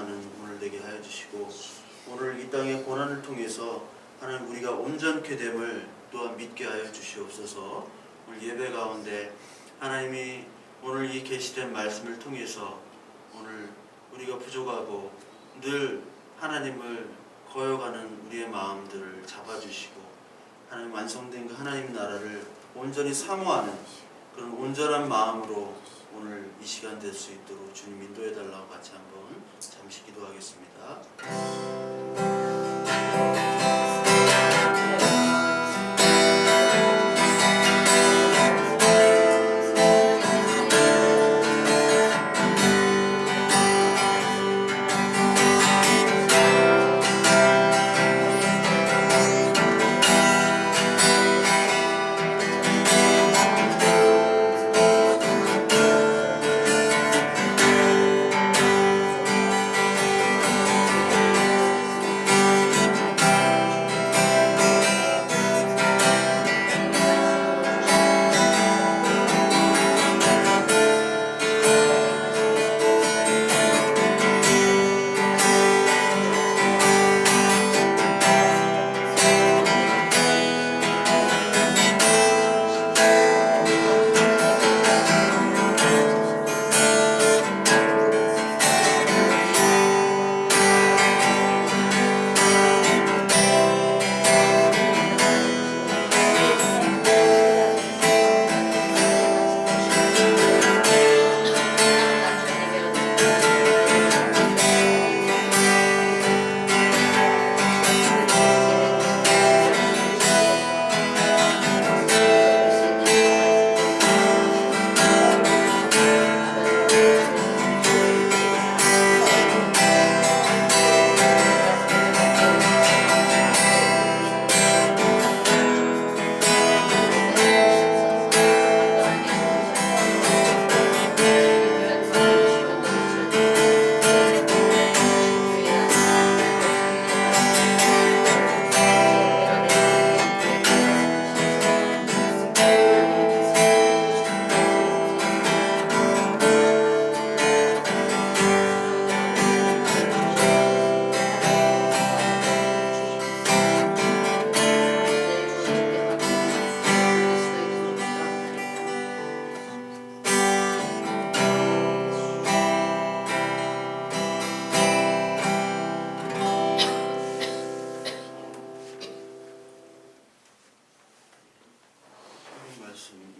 경배하는 오늘 되게 하여 주시고, 오늘 이 땅의 고난을 통해서 하나님 우리가 온전케 됨을 또한 믿게 하여 주시옵소서. 오늘 예배 가운데 하나님이 오늘 이 계시된 말씀을 통해서 오늘 우리가 부족하고 늘 하나님을 거여가는 우리의 마음들을 잡아주시고, 하나님 완성된 그 하나님 나라를 온전히 사모하는 그런 온전한 마음으로 오늘 이 시간 될 수 있도록 주님 인도해 달라고 같이 한번 잠시 기도하겠습니다.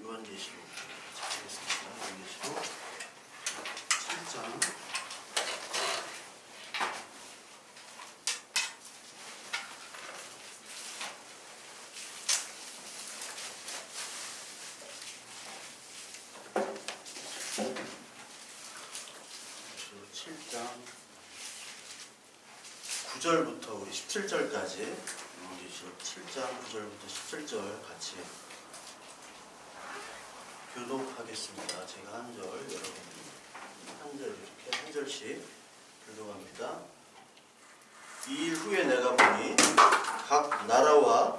요한계시록 찾겠습니다. 요한계시록 7장 9절부터 우리 17절까지, 요한계시록 7장 9절부터 17절 같이 교독하겠습니다. 제가 한 절, 여러분이 한 절, 이렇게 한 절씩 교독합니다. 이 일 후에 내가 보니 각 나라와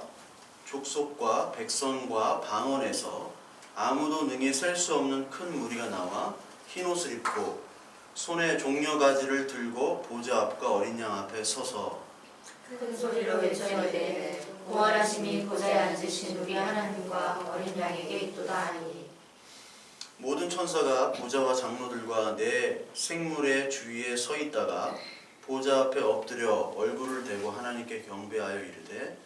족속과 백성과 방언에서 아무도 능히 셀 수 없는 큰 무리가 나와 흰 옷을 입고 손에 종려가지를 들고 보좌 앞과 어린 양 앞에 서서 큰 소리로 외쳐 이르되 부활하심이 보좌에 앉으신 우리 하나님과 어린 양에게 있도다 하니, 모든 천사가 보좌와 장로들과 네 생물의 주위에 서 있다가 보좌 앞에 엎드려 얼굴을 대고 하나님께 경배하여 이르되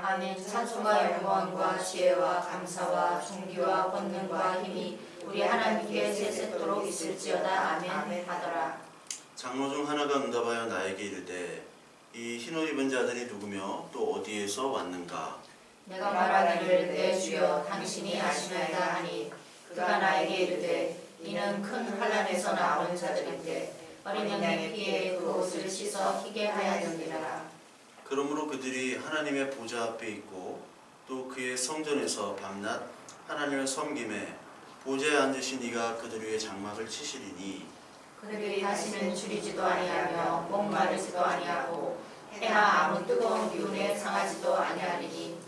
아멘. 찬송과 영광과 지혜와 감사와 존귀와 권능과 힘이 우리 하나님께 세세토록 있을지어다. 아멘 하더라. 장로 중 하나가 응답하여 나에게 이르되 이 흰옷 입은 자들이 누구며 또 어디에서 왔는가? 내가 말하기를 내 주여 당신이 아시나이다 하니, 그가 나에게 이르되 이는 큰 환난에서 나온 자들인데 어린 양의 피에 그 옷을 씻어 희게 하였느니라. 그러므로 그들이 하나님의 보좌 앞에 있고 또 그의 성전에서 밤낮 하나님을 섬김에 보좌에 앉으신 이가 그들 위에 장막을 치시리니, 그들이 다시는 줄이지도 아니하며 목마르지도 아니하고 해나 아무 뜨거운 기운에 상하지도 아니하리니,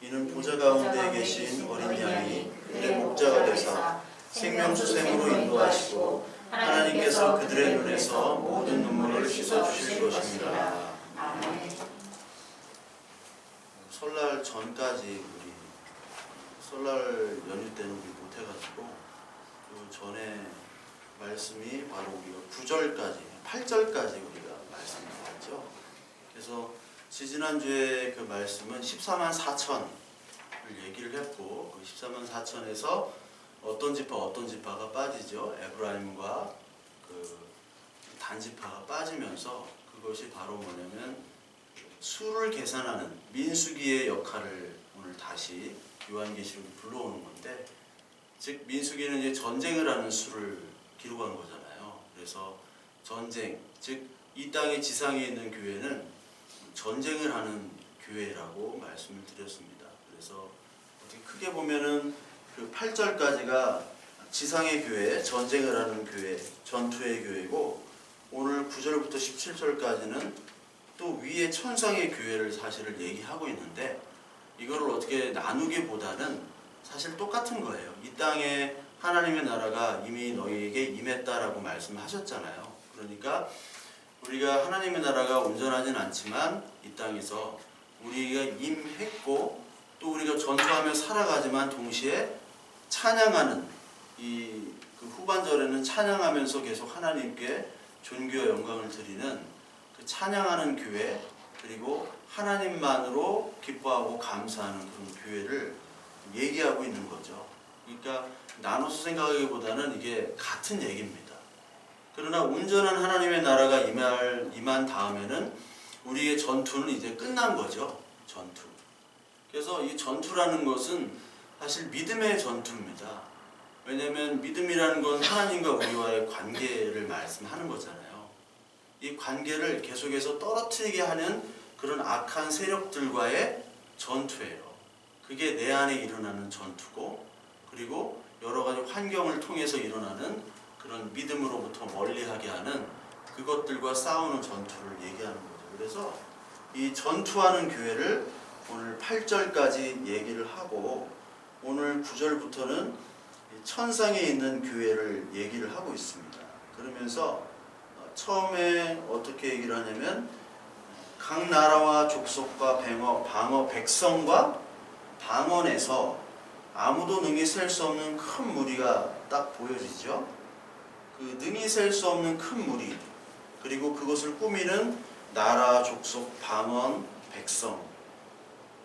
이는 보좌 가운데 계신 어린 양이 그들의 목자가 되사 생명수샘으로 인도하시고 하나님께서 그들의 눈에서 모든 눈물을 씻어주실 것입니다. 아멘. 설날 전까지 우리 설날 연휴 때는 우리 못해가지고 그 전에 말씀이 바로 우리가 9절까지 8절까지 우리가 말씀을 봤죠. 그래서 지지난주에 그 말씀은 14만 4천을 얘기를 했고 그 14만 4천에서 어떤 지파가 빠지죠. 에브라임과 그 단지파가 빠지면서 그것이 바로 뭐냐면 수를 계산하는 민수기의 역할을 오늘 다시 요한계시록에 불러오는 건데, 즉 민수기는 이제 전쟁을 하는 수를 기록한 거잖아요. 그래서 전쟁, 즉 이 땅의 지상에 있는 교회는 전쟁을 하는 교회라고 말씀을 드렸습니다. 그래서 어떻게 크게 보면은 그 8절까지가 지상의 교회, 전쟁을 하는 교회, 전투의 교회고, 오늘 9절부터 17절까지는 또 위에 천상의 교회를 사실을 얘기하고 있는데, 이거를 어떻게 나누기보다는 사실 똑같은 거예요. 이 땅에 하나님의 나라가 이미 너희에게 임했다라고 말씀하셨잖아요. 그러니까 우리가 하나님의 나라가 온전하진 않지만 이 땅에서 우리가 임했고 또 우리가 전투하며 살아가지만 동시에 찬양하는 그 후반절에는 찬양하면서 계속 하나님께 존귀와 영광을 드리는 그 찬양하는 교회, 그리고 하나님만으로 기뻐하고 감사하는 그런 교회를 얘기하고 있는 거죠. 그러니까 나눠서 생각하기보다는 이게 같은 얘기입니다. 그러나 온전한 하나님의 나라가 임한 다음에는 우리의 전투는 이제 끝난 거죠. 전투. 그래서 이 전투라는 것은 사실 믿음의 전투입니다. 왜냐하면 믿음이라는 건 하나님과 우리와의 관계를 말씀하는 거잖아요. 이 관계를 계속해서 떨어뜨리게 하는 그런 악한 세력들과의 전투예요. 그게 내 안에 일어나는 전투고, 그리고 여러 가지 환경을 통해서 일어나는 그런 믿음으로부터 멀리하게 하는 그것들과 싸우는 전투를 얘기하는 거죠. 그래서 이 전투하는 교회를 오늘 8절까지 얘기를 하고, 오늘 9절부터는 천상에 있는 교회를 얘기를 하고 있습니다. 그러면서 처음에 어떻게 얘기를 하냐면 각 나라와 족속과 방어, 백성과 방언에서 아무도 능히 셀 수 없는 큰 무리가 딱 보여지죠. 그 능히 셀 수 없는 큰 무리, 그리고 그것을 꾸미는 나라, 족속, 방언, 백성,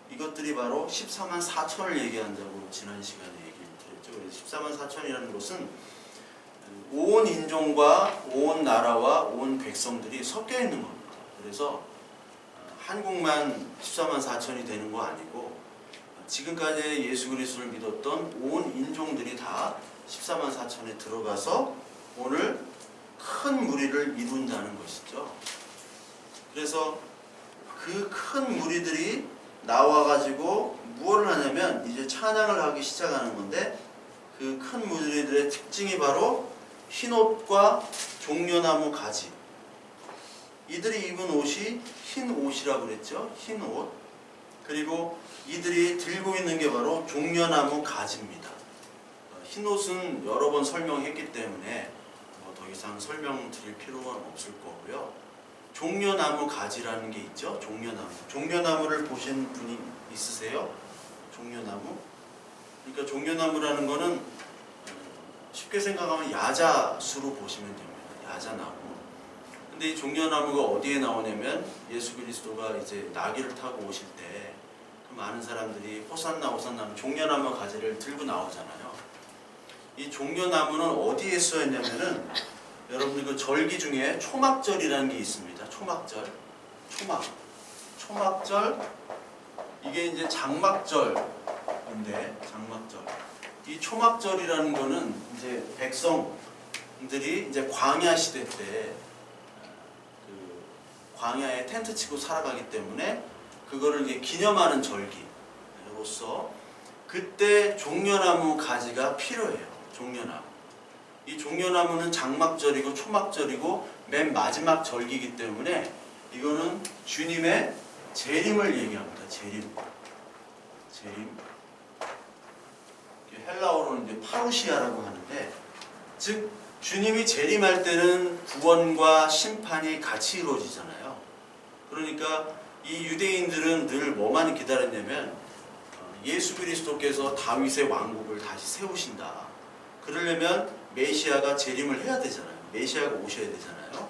이것들이 바로 14만 4천을 얘기한다고 지난 시간에 얘기를 드렸죠. 그래서 14만 4천이라는 것은 온 인종과 온 나라와 온 백성들이 섞여 있는 겁니다. 그래서 한국만 14만 4천이 되는 거 아니고 지금까지 예수 그리스도를 믿었던 온 인종들이 다 14만 4천에 들어가서 오늘 큰 무리를 이룬다는 것이죠. 그래서 그 큰 무리들이 나와가지고 무엇을 하냐면 이제 찬양을 하기 시작하는 건데, 그 큰 무리들의 특징이 바로 흰옷과 종려나무 가지. 이들이 입은 옷이 흰 옷이라고 그랬죠. 흰 옷. 그리고 이들이 들고 있는 게 바로 종려나무 가지입니다. 흰 옷은 여러 번 설명했기 때문에 더 이상 설명드릴 필요는 없을 거고요. 종려나무 가지라는 게 있죠. 종려나무. 종려나무를 보신 분이 있으세요? 종려나무? 그러니까 종려나무라는 거는 쉽게 생각하면 야자수로 보시면 됩니다. 야자나무. 근데 이 종려나무가 어디에 나오냐면 예수 그리스도가 이제 나귀를 타고 오실 때 그 많은 사람들이 호산나 호산나 종려나무 가지를 들고 나오잖아요. 이 종려나무는 어디에 쓰였냐면은 여러분들 그 절기 중에 초막절이라는 게 있습니다. 초막절. 초막절. 이게 이제 장막절인데, 장막절. 이 초막절이라는 거는 이제 백성들이 이제 광야 시대 때 그 광야에 텐트 치고 살아가기 때문에 그거를 이제 기념하는 절기로서 그때 종려나무 가지가 필요해요. 종려나무. 이 종려나무는 장막절이고 초막절이고 맨 마지막 절기이기 때문에 이거는 주님의 재림을 얘기합니다. 재림. 헬라어로는 이제 파루시아라고 하는데, 즉 주님이 재림할 때는 구원과 심판이 같이 이루어지잖아요. 그러니까 이 유대인들은 늘 뭐만 기다렸냐면 예수 그리스도께서 다윗의 왕국을 다시 세우신다. 그러려면 메시아가 재림을 해야 되잖아요. 메시아가 오셔야 되잖아요.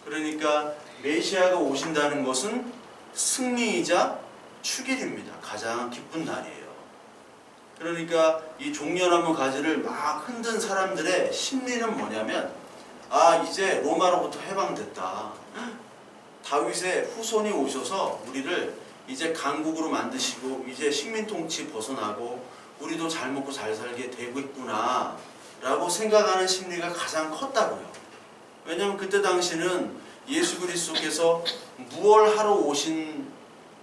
그러니까 메시아가 오신다는 것은 승리이자 축일입니다. 가장 기쁜 날이에요. 그러니까 이 종려나무 가지를 막 흔든 사람들의 심리는 뭐냐면, 아, 이제 로마로부터 해방됐다. 다윗의 후손이 오셔서 우리를 이제 강국으로 만드시고 이제 식민 통치 벗어나고 우리도 잘 먹고 잘 살게 되고 있구나 라고 생각하는 심리가 가장 컸다고요. 왜냐하면 그때 당시는 예수 그리스도께서 무엇을 하러 오신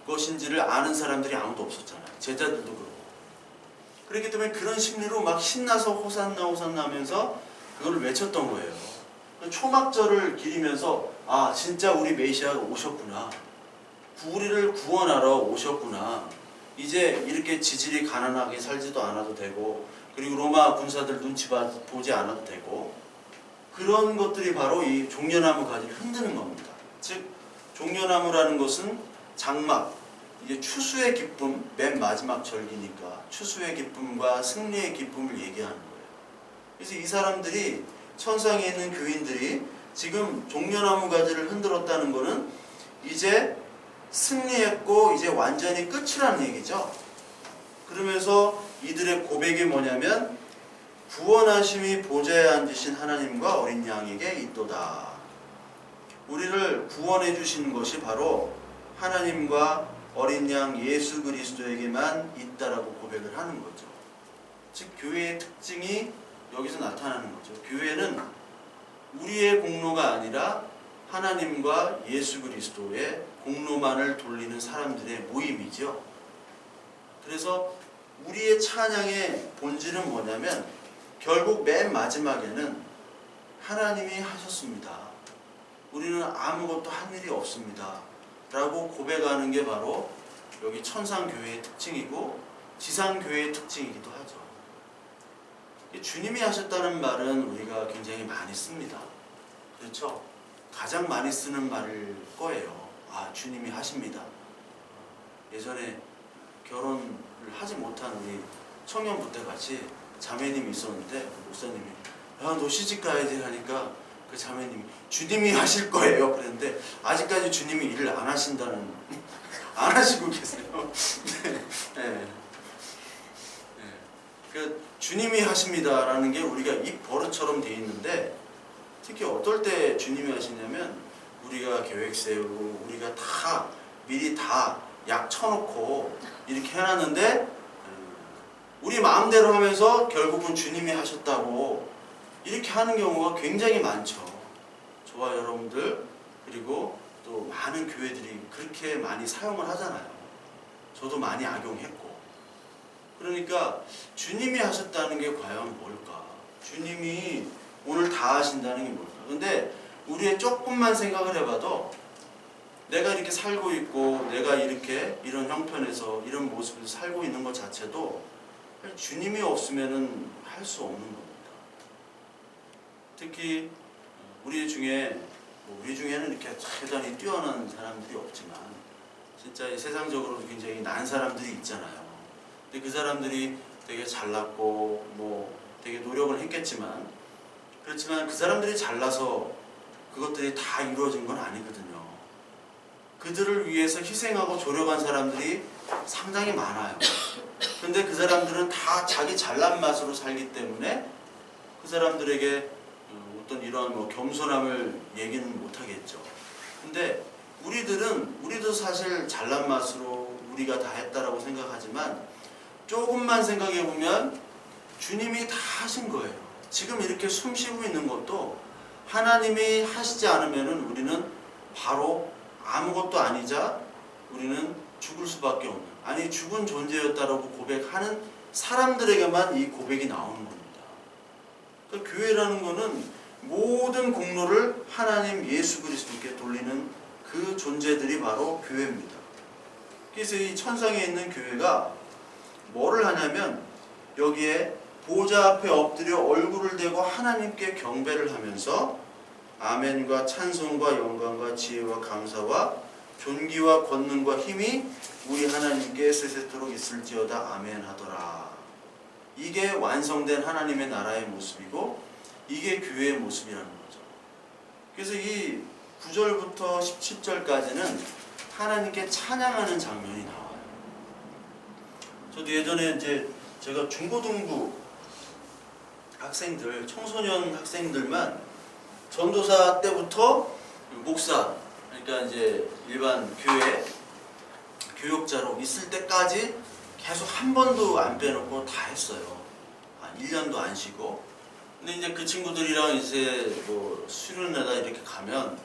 것인지를 아는 사람들이 아무도 없었잖아요. 제자들도 그렇고. 그렇기 때문에 그런 심리로 막 신나서 호산나 호산나 하면서 그걸 외쳤던 거예요. 초막절을 기리면서, 아, 진짜 우리 메시아가 오셨구나. 우리를 구원하러 오셨구나. 이제 이렇게 지질이 가난하게 살지도 않아도 되고, 그리고 로마 군사들 눈치 보지 않아도 되고, 그런 것들이 바로 이 종려나무 가지를 흔드는 겁니다. 즉 종려나무라는 것은 장막, 이게 추수의 기쁨, 맨 마지막 절기니까 추수의 기쁨과 승리의 기쁨을 얘기하는 거예요. 그래서 이 사람들이, 천상에 있는 교인들이 지금 종려나무 가지를 흔들었다는 것은 이제 승리했고 이제 완전히 끝이라는 얘기죠. 그러면서 이들의 고백이 뭐냐면, 구원하심이 보좌에 앉으신 하나님과 어린 양에게 있도다. 우리를 구원해 주신 것이 바로 하나님과 어린 양 예수 그리스도에게만 있다라고 고백을 하는 거죠. 즉 교회의 특징이 여기서 나타나는 거죠. 교회는 우리의 공로가 아니라 하나님과 예수 그리스도의 공로만을 돌리는 사람들의 모임이죠. 그래서 우리의 찬양의 본질은 뭐냐면, 결국 맨 마지막에는 하나님이 하셨습니다. 우리는 아무것도 한 일이 없습니다. 라고 고백하는 게 바로 여기 천상교회의 특징이고 지상교회의 특징이기도 하죠. 주님이 하셨다는 말은 우리가 굉장히 많이 씁니다. 그렇죠? 가장 많이 쓰는 말일 거예요. 아, 주님이 하십니다. 예전에 결혼을 하지 못한 우리 청년부 때 같이 자매님이 있었는데, 목사님이, 야, 너 시집 가야지 하니까 그 자매님이 주님이 하실 거예요 그랬는데, 아직까지 주님이 일을 안 하신다는, 안 하시고 계세요. 네. 그 주님이 하십니다라는 게 우리가 입 버릇처럼 돼 있는데, 특히 어떨 때 주님이 하시냐면, 우리가 계획 세우고 우리가 다 미리 다 약 쳐놓고 이렇게 해놨는데 우리 마음대로 하면서 결국은 주님이 하셨다고 이렇게 하는 경우가 굉장히 많죠. 저와 여러분들, 그리고 또 많은 교회들이 그렇게 많이 사용을 하잖아요. 저도 많이 악용했고. 그러니까 주님이 하셨다는 게 과연 뭘까? 주님이 오늘 다 하신다는 게 뭘까? 근데 우리의 조금만 생각을 해봐도, 내가 이렇게 살고 있고 내가 이렇게 이런 형편에서 이런 모습에서 살고 있는 것 자체도 주님이 없으면은 할 수 없는 겁니다. 특히 우리 중에는 이렇게 대단히 뛰어난 사람들이 없지만 진짜 세상적으로도 굉장히 난 사람들이 있잖아요. 근데 그 사람들이 되게 잘났고 뭐 되게 노력을 했겠지만, 그렇지만 그 사람들이 잘나서 그것들이 다 이루어진 건 아니거든요. 그들을 위해서 희생하고 조력한 사람들이 상당히 많아요. 근데 그 사람들은 다 자기 잘난 맛으로 살기 때문에 그 사람들에게 어떤 이런 뭐 겸손함을 얘기는 못하겠죠. 근데 우리도 사실 잘난 맛으로 우리가 다 했다라고 생각하지만, 조금만 생각해 보면 주님이 다 하신 거예요. 지금 이렇게 숨 쉬고 있는 것도 하나님이 하시지 않으면은 우리는 바로 아무것도 아니자 우리는 죽을 수밖에 없는, 아니 죽은 존재였다라고 고백하는 사람들에게만 이 고백이 나오는 겁니다. 그러니까 교회라는 것은 모든 공로를 하나님 예수 그리스도께 돌리는 그 존재들이 바로 교회입니다. 그래서 이 천상에 있는 교회가 뭐를 하냐면, 여기에 보좌 앞에 엎드려 얼굴을 대고 하나님께 경배를 하면서 아멘과 찬송과 영광과 지혜와 감사와 존귀와 권능과 힘이 우리 하나님께 세세토록 있을지어다 아멘 하더라. 이게 완성된 하나님의 나라의 모습이고 이게 교회의 모습이라는 거죠. 그래서 이 9절부터 17절까지는 하나님께 찬양하는 장면이 나와요. 저도 예전에 이제 제가 중고등부 학생들, 청소년 학생들만 전도사 때부터 목사, 그러니까 이제 일반 교회 교역자로 있을 때까지 계속 한 번도 안 빼놓고 다 했어요. 한 1년도 안 쉬고. 근데 이제 그 친구들이랑 이제 뭐 수련회다 이렇게 가면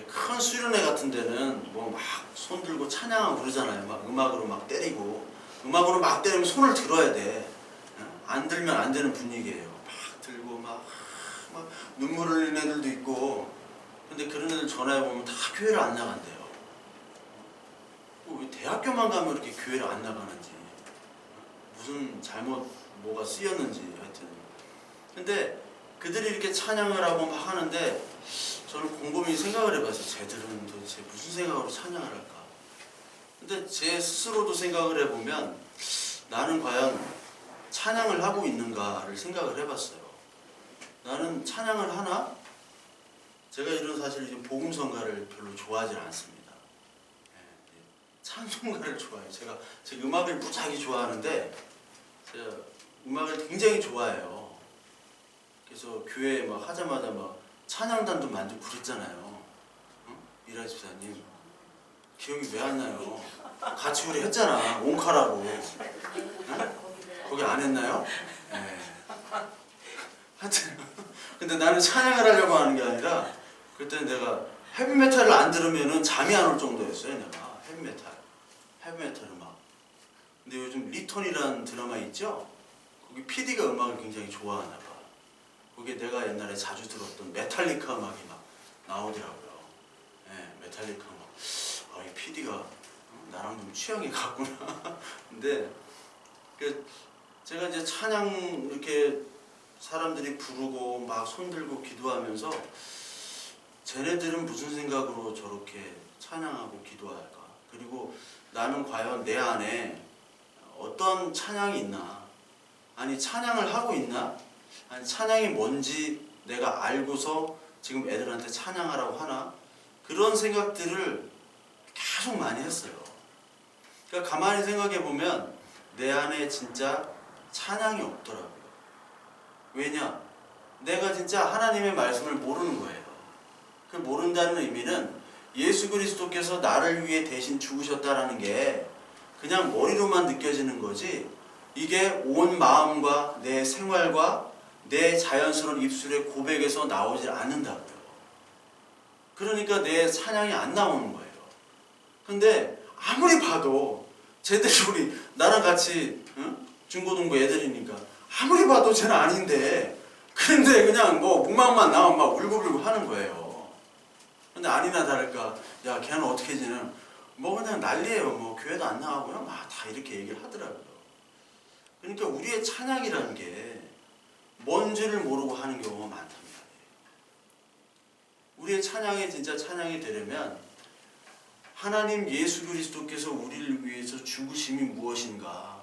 큰 수련회 같은 데는 뭐 막 손 들고 찬양하고 그러잖아요. 막 음악으로 막 때리고. 음악으로 막 때리면 손을 들어야 돼. 안 들면 안 되는 분위기예요. 막 들고 막 눈물 흘리는 애들도 있고. 근데 그런 애들 전화해보면 다 교회를 안 나간대요. 왜 대학교만 가면 이렇게 교회를 안 나가는지, 무슨 잘못 뭐가 쓰였는지 하여튼. 근데 그들이 이렇게 찬양을 하고 막 하는데 저는 곰곰이 생각을 해봤어요. 쟤들은 도대체 무슨 생각으로 찬양을 할까? 근데 제 스스로도 생각을 해보면 나는 과연 찬양을 하고 있는가를 생각을 해봤어요. 나는 찬양을 하나? 제가 이런 사실 이제 복음성가를 별로 좋아하지 않습니다. 찬송가를 좋아해요. 제가 음악을 무지하게 좋아하는데 제가 음악을 굉장히 좋아해요. 그래서 교회에 막 하자마자 막 찬양단도 만들고 그랬잖아요. 응? 미라 집사님 기억이 왜 안 나요? 같이 우리 했잖아. 옹카라고. 응? 거기 안 했나요? 네. 하여튼 근데 나는 찬양을 하려고 하는 게 아니라 그때는 내가 헤비메탈을 안 들으면은 잠이 안 올 정도였어요. 내가 헤비메탈 음악. 근데 요즘 리턴이라는 드라마 있죠? 거기 PD가 음악을 굉장히 좋아하나 봐. 거기에 내가 옛날에 자주 들었던 메탈리카 음악이 막 나오더라고요. 네, 메탈리카 음악. 아, 이 PD가 나랑 좀 취향이 같구나. 근데 제가 이제 찬양 이렇게 사람들이 부르고 막 손들고 기도하면서 쟤네들은 무슨 생각으로 저렇게 찬양하고 기도할까? 그리고 나는 과연 내 안에 어떤 찬양이 있나? 아니 찬양을 하고 있나? 아니 찬양이 뭔지 내가 알고서 지금 애들한테 찬양하라고 하나? 그런 생각들을 계속 많이 했어요. 그러니까 가만히 생각해 보면 내 안에 진짜 찬양이 없더라고요. 왜냐? 내가 진짜 하나님의 말씀을 모르는 거예요. 그 모른다는 의미는 예수 그리스도께서 나를 위해 대신 죽으셨다라는 게 그냥 머리로만 느껴지는 거지 이게 온 마음과 내 생활과 내 자연스러운 입술의 고백에서 나오질 않는다고요. 그러니까 내 찬양이 안 나오는 거예요. 근데 아무리 봐도 쟤들이 우리 나랑 같이 중고등부 애들이니까 아무리 봐도 쟤는 아닌데 그런데 그냥 뭐 음악만 나오면 막 울고불고 하는 거예요. 근데 아니나 다를까 야 걔는 어떻게 지는 뭐 그냥 난리예요. 뭐 교회도 안 나가고요. 막 다 이렇게 얘기를 하더라고요. 그러니까 우리의 찬양이라는 게 뭔지를 모르고 하는 경우가 많답니다. 우리의 찬양이 진짜 찬양이 되려면 하나님 예수 그리스도께서 우리를 위해서 죽으심이 무엇인가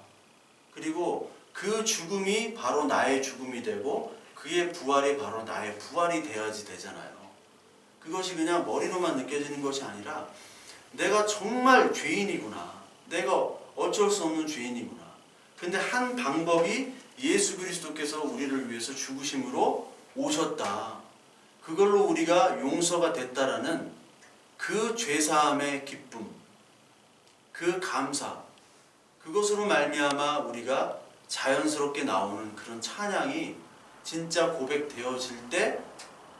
그리고 그 죽음이 바로 나의 죽음이 되고 그의 부활이 바로 나의 부활이 돼야지 되잖아요. 그것이 그냥 머리로만 느껴지는 것이 아니라 내가 정말 죄인이구나. 내가 어쩔 수 없는 죄인이구나. 근데 한 방법이 예수 그리스도께서 우리를 위해서 죽으심으로 오셨다. 그걸로 우리가 용서가 됐다라는 그 죄사함의 기쁨, 그 감사, 그것으로 말미암아 우리가 자연스럽게 나오는 그런 찬양이 진짜 고백되어질 때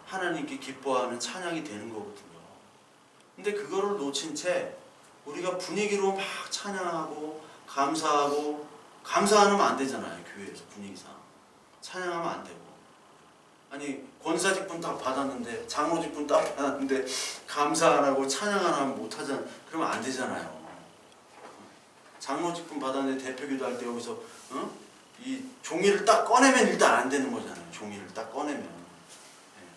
하나님께 기뻐하는 찬양이 되는 거거든요. 근데 그거를 놓친 채 우리가 분위기로 막 찬양하고 감사하고 감사하면 안 되잖아요. 교회에서 분위기상 찬양하면 안 되고 아니 권사직분 딱 받았는데 장로직분 딱 받았는데 감사 안 하고 찬양 안 하면 못 하잖아. 그러면 안 되잖아요. 장로직분 받았는데 대표기도 할 때 여기서 이 종이를 딱 꺼내면 일단 안 되는 거잖아요. 종이를 딱 꺼내면.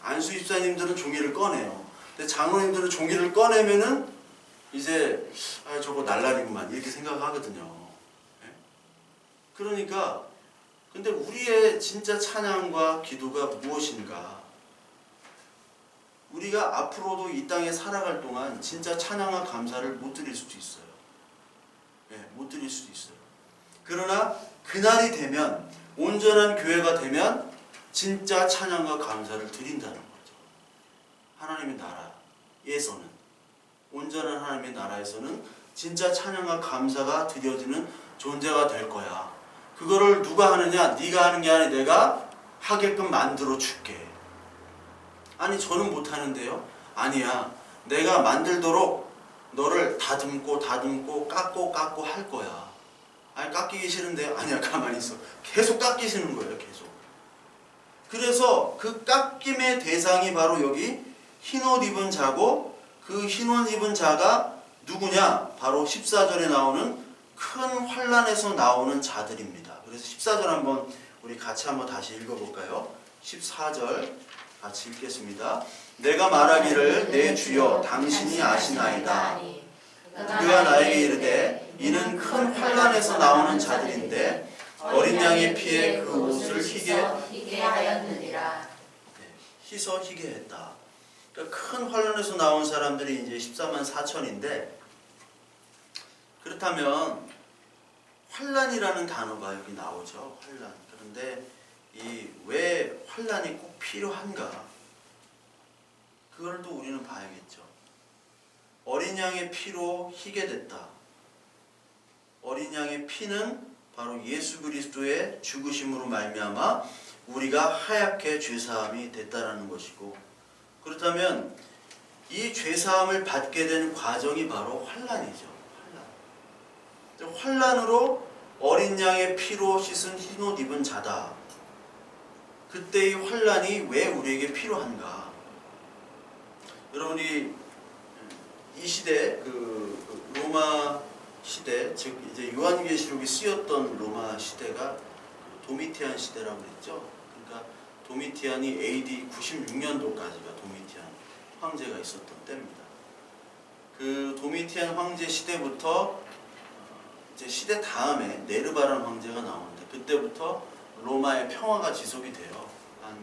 안수 집사님들은 종이를 꺼내요. 근데 장로님들은 종이를 꺼내면은 이제 저거 날라리구만 이렇게 생각하거든요. 그러니까 근데 우리의 진짜 찬양과 기도가 무엇인가? 우리가 앞으로도 이 땅에 살아갈 동안 진짜 찬양과 감사를 못 드릴 수도 있어요. 못 드릴 수도 있어요. 그러나 그날이 되면, 온전한 교회가 되면 진짜 찬양과 감사를 드린다는 거죠. 하나님의 나라에서는, 온전한 하나님의 나라에서는 진짜 찬양과 감사가 드려지는 존재가 될 거야. 그거를 누가 하느냐? 네가 하는 게 아니라 내가 하게끔 만들어 줄게. 아니 저는 못하는데요? 아니야. 내가 만들도록 너를 다듬고 깎고 할 거야. 아니 깎이기 싫은데? 아니야 가만히 있어. 계속 깎이시는 거예요. 계속. 그래서 그 깎임의 대상이 바로 여기 흰옷 입은 자고, 그 흰옷 입은 자가 누구냐? 바로 14절에 나오는 큰 환난에서 나오는 자들입니다. 그래서 14절 한번 우리 같이 한번 다시 읽어볼까요? 14절 같이 읽겠습니다. 내가 말하기를 내 주여 당신이 아시나이다. 그가 나에게 이르되 이는 큰 환난에서 나오는 자들인데 어린 양의 피에 그 옷을 희게 하였느니라. 씻어 희게 했다. 그러니까 큰 환난에서 나온 사람들이 이제 14만 4천인데, 그렇다면 환난이라는 단어가 여기 나오죠. 환난. 그런데 이 왜 환난이 꼭 필요한가? 그걸 또 우리는 봐야겠죠. 어린 양의 피로 희게 됐다. 어린 양의 피는 바로 예수 그리스도의 죽으심으로 말미암아 우리가 하얗게 죄사함이 됐다라는 것이고, 그렇다면 이 죄사함을 받게 된 과정이 바로 환난이죠. 환난으로 어린 양의 피로 씻은 흰옷 입은 자다. 그때의 환난이 왜 우리에게 필요한가? 여러분이 이 시대, 그 로마 시대, 즉 이제 요한계시록이 쓰였던 로마 시대가 도미티안 시대라고 그랬죠. 그러니까 도미티안이 AD 96년도까지가 도미티안 황제가 있었던 때입니다. 그 도미티안 황제 시대부터 이제 시대 다음에 네르바란 황제가 나오는데, 그때부터 로마의 평화가 지속이 돼요. 한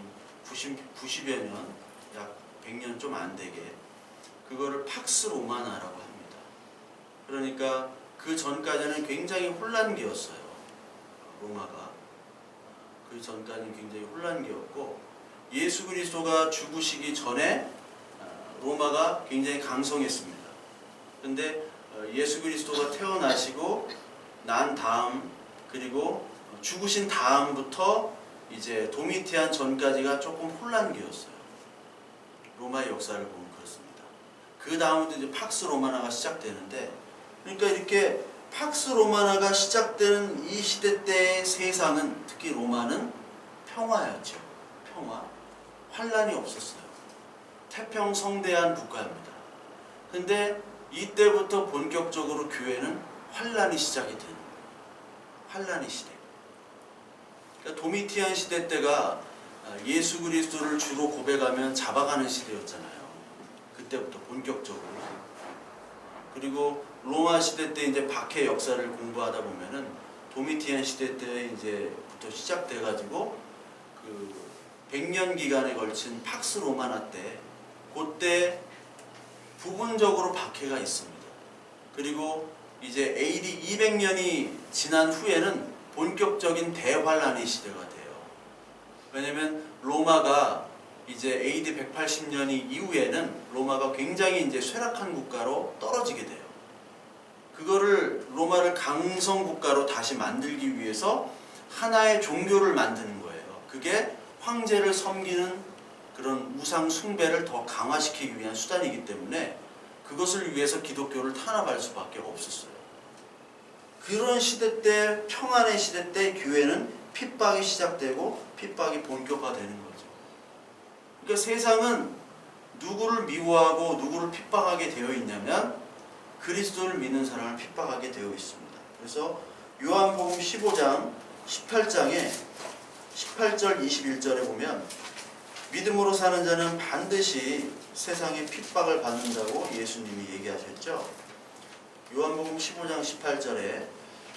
90여 년, 약 100년 좀 안 되게. 그거를 팍스 로마나라고 합니다. 그러니까 그 전까지는 굉장히 혼란기였어요. 로마가. 그 전까지는 굉장히 혼란기였고, 예수 그리스도가 죽으시기 전에 로마가 굉장히 강성했습니다. 근데 예수 그리스도가 태어나시고 난 다음, 그리고 죽으신 다음부터 이제 도미티안 전까지가 조금 혼란기였어요. 로마의 역사를 보면 그렇습니다. 그 다음부터 이제 팍스 로마나가 시작되는데, 그러니까 이렇게 팍스 로마나가 시작되는 이 시대 때의 세상은, 특히 로마는 평화였죠. 평화. 환란이 없었어요. 태평성대한 국가입니다. 근데 이때부터 본격적으로 교회는 환란이 시작이 되는, 환란의 시대. 그러니까 도미티안 시대 때가 예수 그리스도를 주로 고백하면 잡아가는 시대였잖아요. 그때부터 본격적으로. 그리고 로마 시대 때 이제 박해 역사를 공부하다 보면은 도미티안 시대 때 이제부터 시작돼가지고 그 100년 기간에 걸친 팍스 로마나 때, 그때 부분적으로 박해가 있습니다. 그리고 이제 AD 200년이 지난 후에는 본격적인 대환란의 시대가 돼요. 왜냐면 로마가 이제 AD 180년이 이후에는 로마가 굉장히 이제 쇠락한 국가로 떨어지게 돼요. 그거를 로마를 강성 국가로 다시 만들기 위해서 하나의 종교를 만드는 거예요. 그게 황제를 섬기는 그런 우상 숭배를 더 강화시키기 위한 수단이기 때문에 그것을 위해서 기독교를 탄압할 수밖에 없었어요. 그런 시대 때, 평안의 시대 때 교회는 핍박이 시작되고 핍박이 본격화되는 거죠. 그러니까 세상은 누구를 미워하고 누구를 핍박하게 되어 있냐면 그리스도를 믿는 사람을 핍박하게 되어 있습니다. 그래서 요한복음 15장 18장에 18절 21절에 보면 믿음으로 사는 자는 반드시 세상의 핍박을 받는다고 예수님이 얘기하셨죠. 요한복음 15장 18절에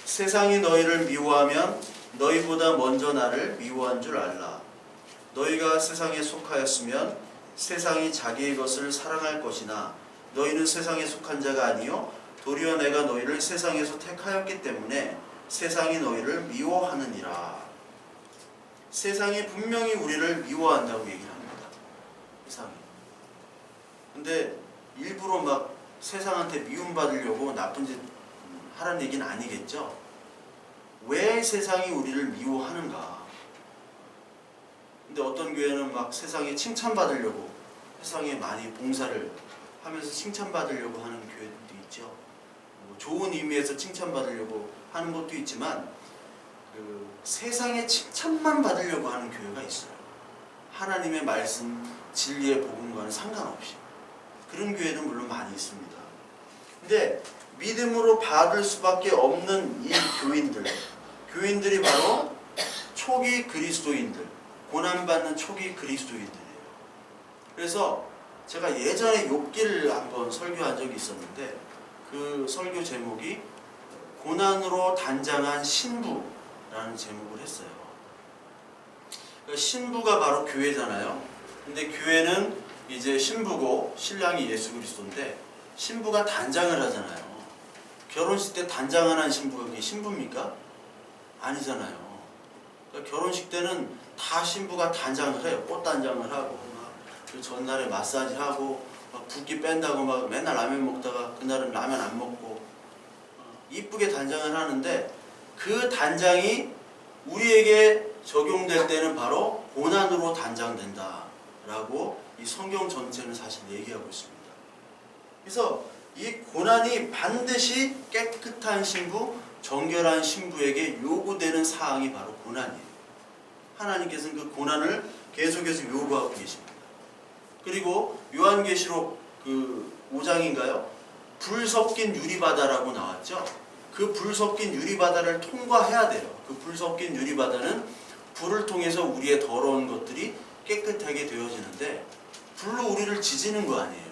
세상이 너희를 미워하면 너희보다 먼저 나를 미워한 줄 알라. 너희가 세상에 속하였으면 세상이 자기의 것을 사랑할 것이나 너희는 세상에 속한 자가 아니요 도리어 내가 너희를 세상에서 택하였기 때문에 세상이 너희를 미워하느니라. 세상이 분명히 우리를 미워한다고 얘기를 합니다. 세상이. 근데 일부러 막 세상한테 미움받으려고 나쁜 짓 하라는 얘기는 아니겠죠. 왜 세상이 우리를 미워하는가? 근데 어떤 교회는 막 세상에 칭찬받으려고 세상에 많이 봉사를 하면서 칭찬받으려고 하는 교회들도 있죠. 뭐 좋은 의미에서 칭찬받으려고 하는 것도 있지만 세상에 칭찬만 받으려고 하는 교회가 있어요. 하나님의 말씀, 진리의 복음과는 상관없이. 그런 교회는 물론 많이 있습니다. 근데 믿음으로 받을 수밖에 없는 이 교인들이 바로 초기 그리스도인들, 고난받는 초기 그리스도인들이에요. 그래서 제가 예전에 욥기를 한번 설교한 적이 있었는데 그 설교 제목이 고난으로 단장한 신부라는 제목을 했어요. 그러니까 신부가 바로 교회잖아요. 근데 교회는 이제 신부고 신랑이 예수 그리스도인데 신부가 단장을 하잖아요. 결혼식 때 단장 안 한 신부가 그게 신부입니까? 아니잖아요. 그러니까 결혼식 때는 다 신부가 단장을 해요. 꽃 단장을 하고 그 전날에 마사지 하고 막 붓기 뺀다고 막 맨날 라면 먹다가 그날은 라면 안 먹고 이쁘게 단장을 하는데 그 단장이 우리에게 적용될 때는 바로 고난으로 단장된다라고 이 성경 전체는 사실 얘기하고 있습니다. 그래서 이 고난이 반드시 깨끗한 신부, 정결한 신부에게 요구되는 사항이 바로 고난이에요. 하나님께서는 그 고난을 계속해서 요구하고 계십니다. 그리고 요한계시록 그 5장인가요? 불 섞인 유리바다라고 나왔죠. 그 불 섞인 유리바다를 통과해야 돼요. 그 불 섞인 유리바다는 불을 통해서 우리의 더러운 것들이 깨끗하게 되어지는데 불로 우리를 지지는 거 아니에요.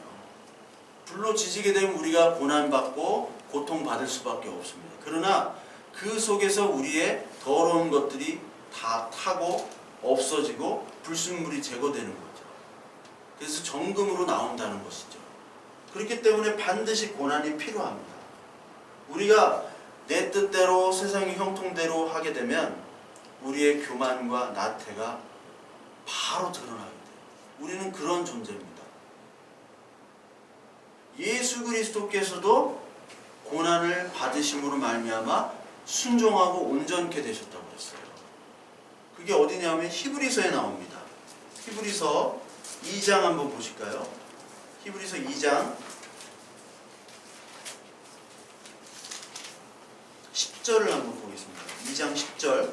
불로 지지게 되면 우리가 고난받고 고통받을 수밖에 없습니다. 그러나 그 속에서 우리의 더러운 것들이 다 타고 없어지고 불순물이 제거되는 거죠. 그래서 정금으로 나온다는 것이죠. 그렇기 때문에 반드시 고난이 필요합니다. 우리가 내 뜻대로 세상의 형통대로 하게 되면 우리의 교만과 나태가 바로 드러나게 돼요. 우리는 그런 존재입니다. 예수 그리스도께서도 고난을 받으심으로 말미암아 순종하고 온전케 되셨다고 그랬어요. 그게 어디냐면 히브리서에 나옵니다. 히브리서 2장 한번 보실까요? 히브리서 2장 10절을 한번 보겠습니다. 2장 10절.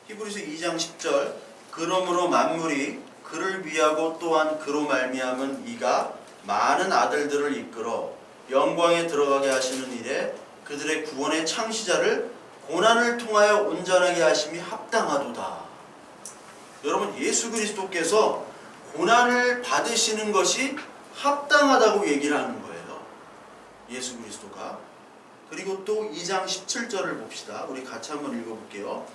히브리서 2장 10절. 그러므로 만물이 그를 위하고 또한 그로 말미암은 이가 많은 아들들을 이끌어 영광에 들어가게 하시는 일에 그들의 구원의 창시자를 고난을 통하여 온전하게 하심이 합당하도다. 여러분, 예수 그리스도께서 고난을 받으시는 것이 합당하다고 얘기를 하는 거예요. 예수 그리스도가. 그리고 또 2장 17절을 봅시다. 우리 같이 한번 읽어볼게요.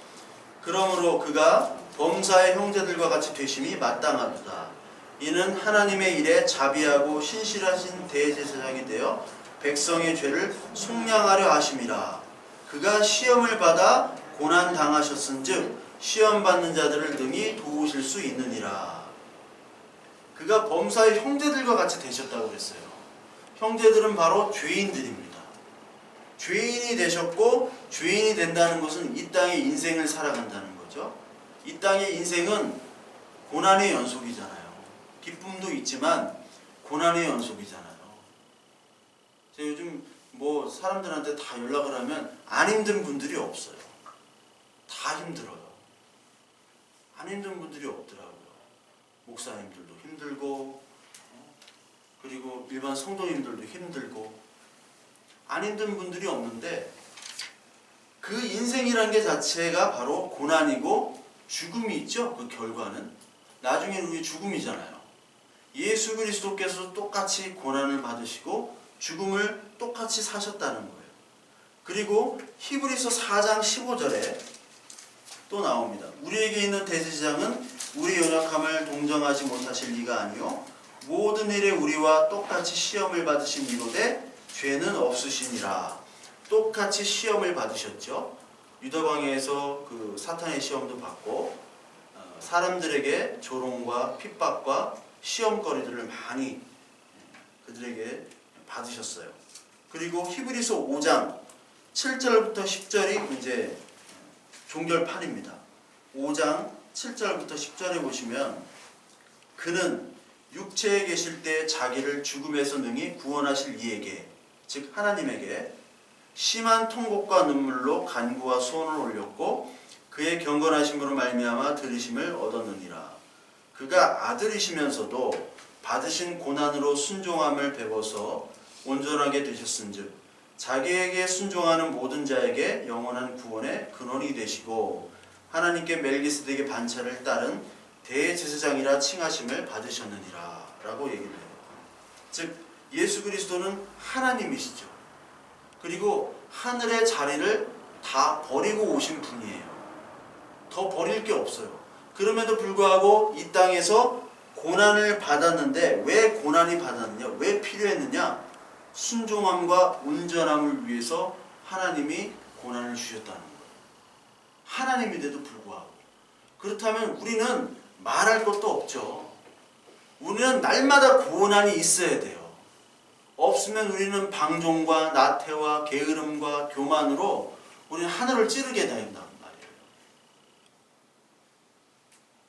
그러므로 그가 범사의 형제들과 같이 되심이 마땅하도다. 이는 하나님의 일에 자비하고 신실하신 대제사장이 되어 백성의 죄를 속량하려 하심이라. 그가 시험을 받아 고난 당하셨은즉 시험 받는 자들을 능히 도우실 수 있느니라. 그가 범사의 형제들과 같이 되셨다고 그랬어요. 형제들은 바로 죄인들입니다. 죄인이 되셨고, 죄인이 된다는 것은 이 땅의 인생을 살아간다는 거죠. 이 땅의 인생은 고난의 연속이잖아요. 기쁨도 있지만 고난의 연속이잖아요. 제가 요즘 뭐 사람들한테 다 연락을 하면 안 힘든 분들이 없어요. 다 힘들어요. 안 힘든 분들이 없더라고요. 목사님들도 힘들고, 그리고 일반 성도님들도 힘들고, 안 힘든 분들이 없는데 그 인생이란 게 자체가 바로 고난이고 죽음이 있죠. 그 결과는 나중에 우리 죽음이잖아요. 예수 그리스도께서 똑같이 고난을 받으시고 죽음을 똑같이 사셨다는 거예요. 그리고 히브리서 4장 15절에 또 나옵니다. 우리에게 있는 대제사장은 우리 연약함을 동정하지 못하실 리가 아니요 모든 일에 우리와 똑같이 시험을 받으신 이로되 죄는 없으시니라. 똑같이 시험을 받으셨죠. 유다광야에서 그 사탄의 시험도 받고 사람들에게 조롱과 핍박과 시험거리들을 많이 그들에게 받으셨어요. 그리고 히브리서 5장 7절부터 10절이 이제 종결판입니다. 5장 7절부터 10절에 보시면 그는 육체에 계실 때 자기를 죽음에서 능히 구원하실 이에게 즉 하나님에게 심한 통곡과 눈물로 간구와 소원을 올렸고 그의 경건하심으로 말미암아 들으심을 얻었느니라. 그가 아들이시면서도 받으신 고난으로 순종함을 배워서 온전하게 되셨은즉 자기에게 순종하는 모든 자에게 영원한 구원의 근원이 되시고 하나님께 멜기세덱의 반차를 따른 대제사장이라 칭하심을 받으셨느니라 라고 얘기를 해요. 즉 예수 그리스도는 하나님이시죠. 그리고 하늘의 자리를 다 버리고 오신 분이에요. 더 버릴 게 없어요. 그럼에도 불구하고 이 땅에서 고난을 받았는데 왜 고난이 받았느냐? 왜 필요했느냐? 순종함과 온전함을 위해서 하나님이 고난을 주셨다는 거예요. 하나님인데도 불구하고. 그렇다면 우리는 말할 것도 없죠. 우리는 날마다 고난이 있어야 돼요. 없으면 우리는 방종과 나태와 게으름과 교만으로 우리는 하늘을 찌르게 된단 말이에요.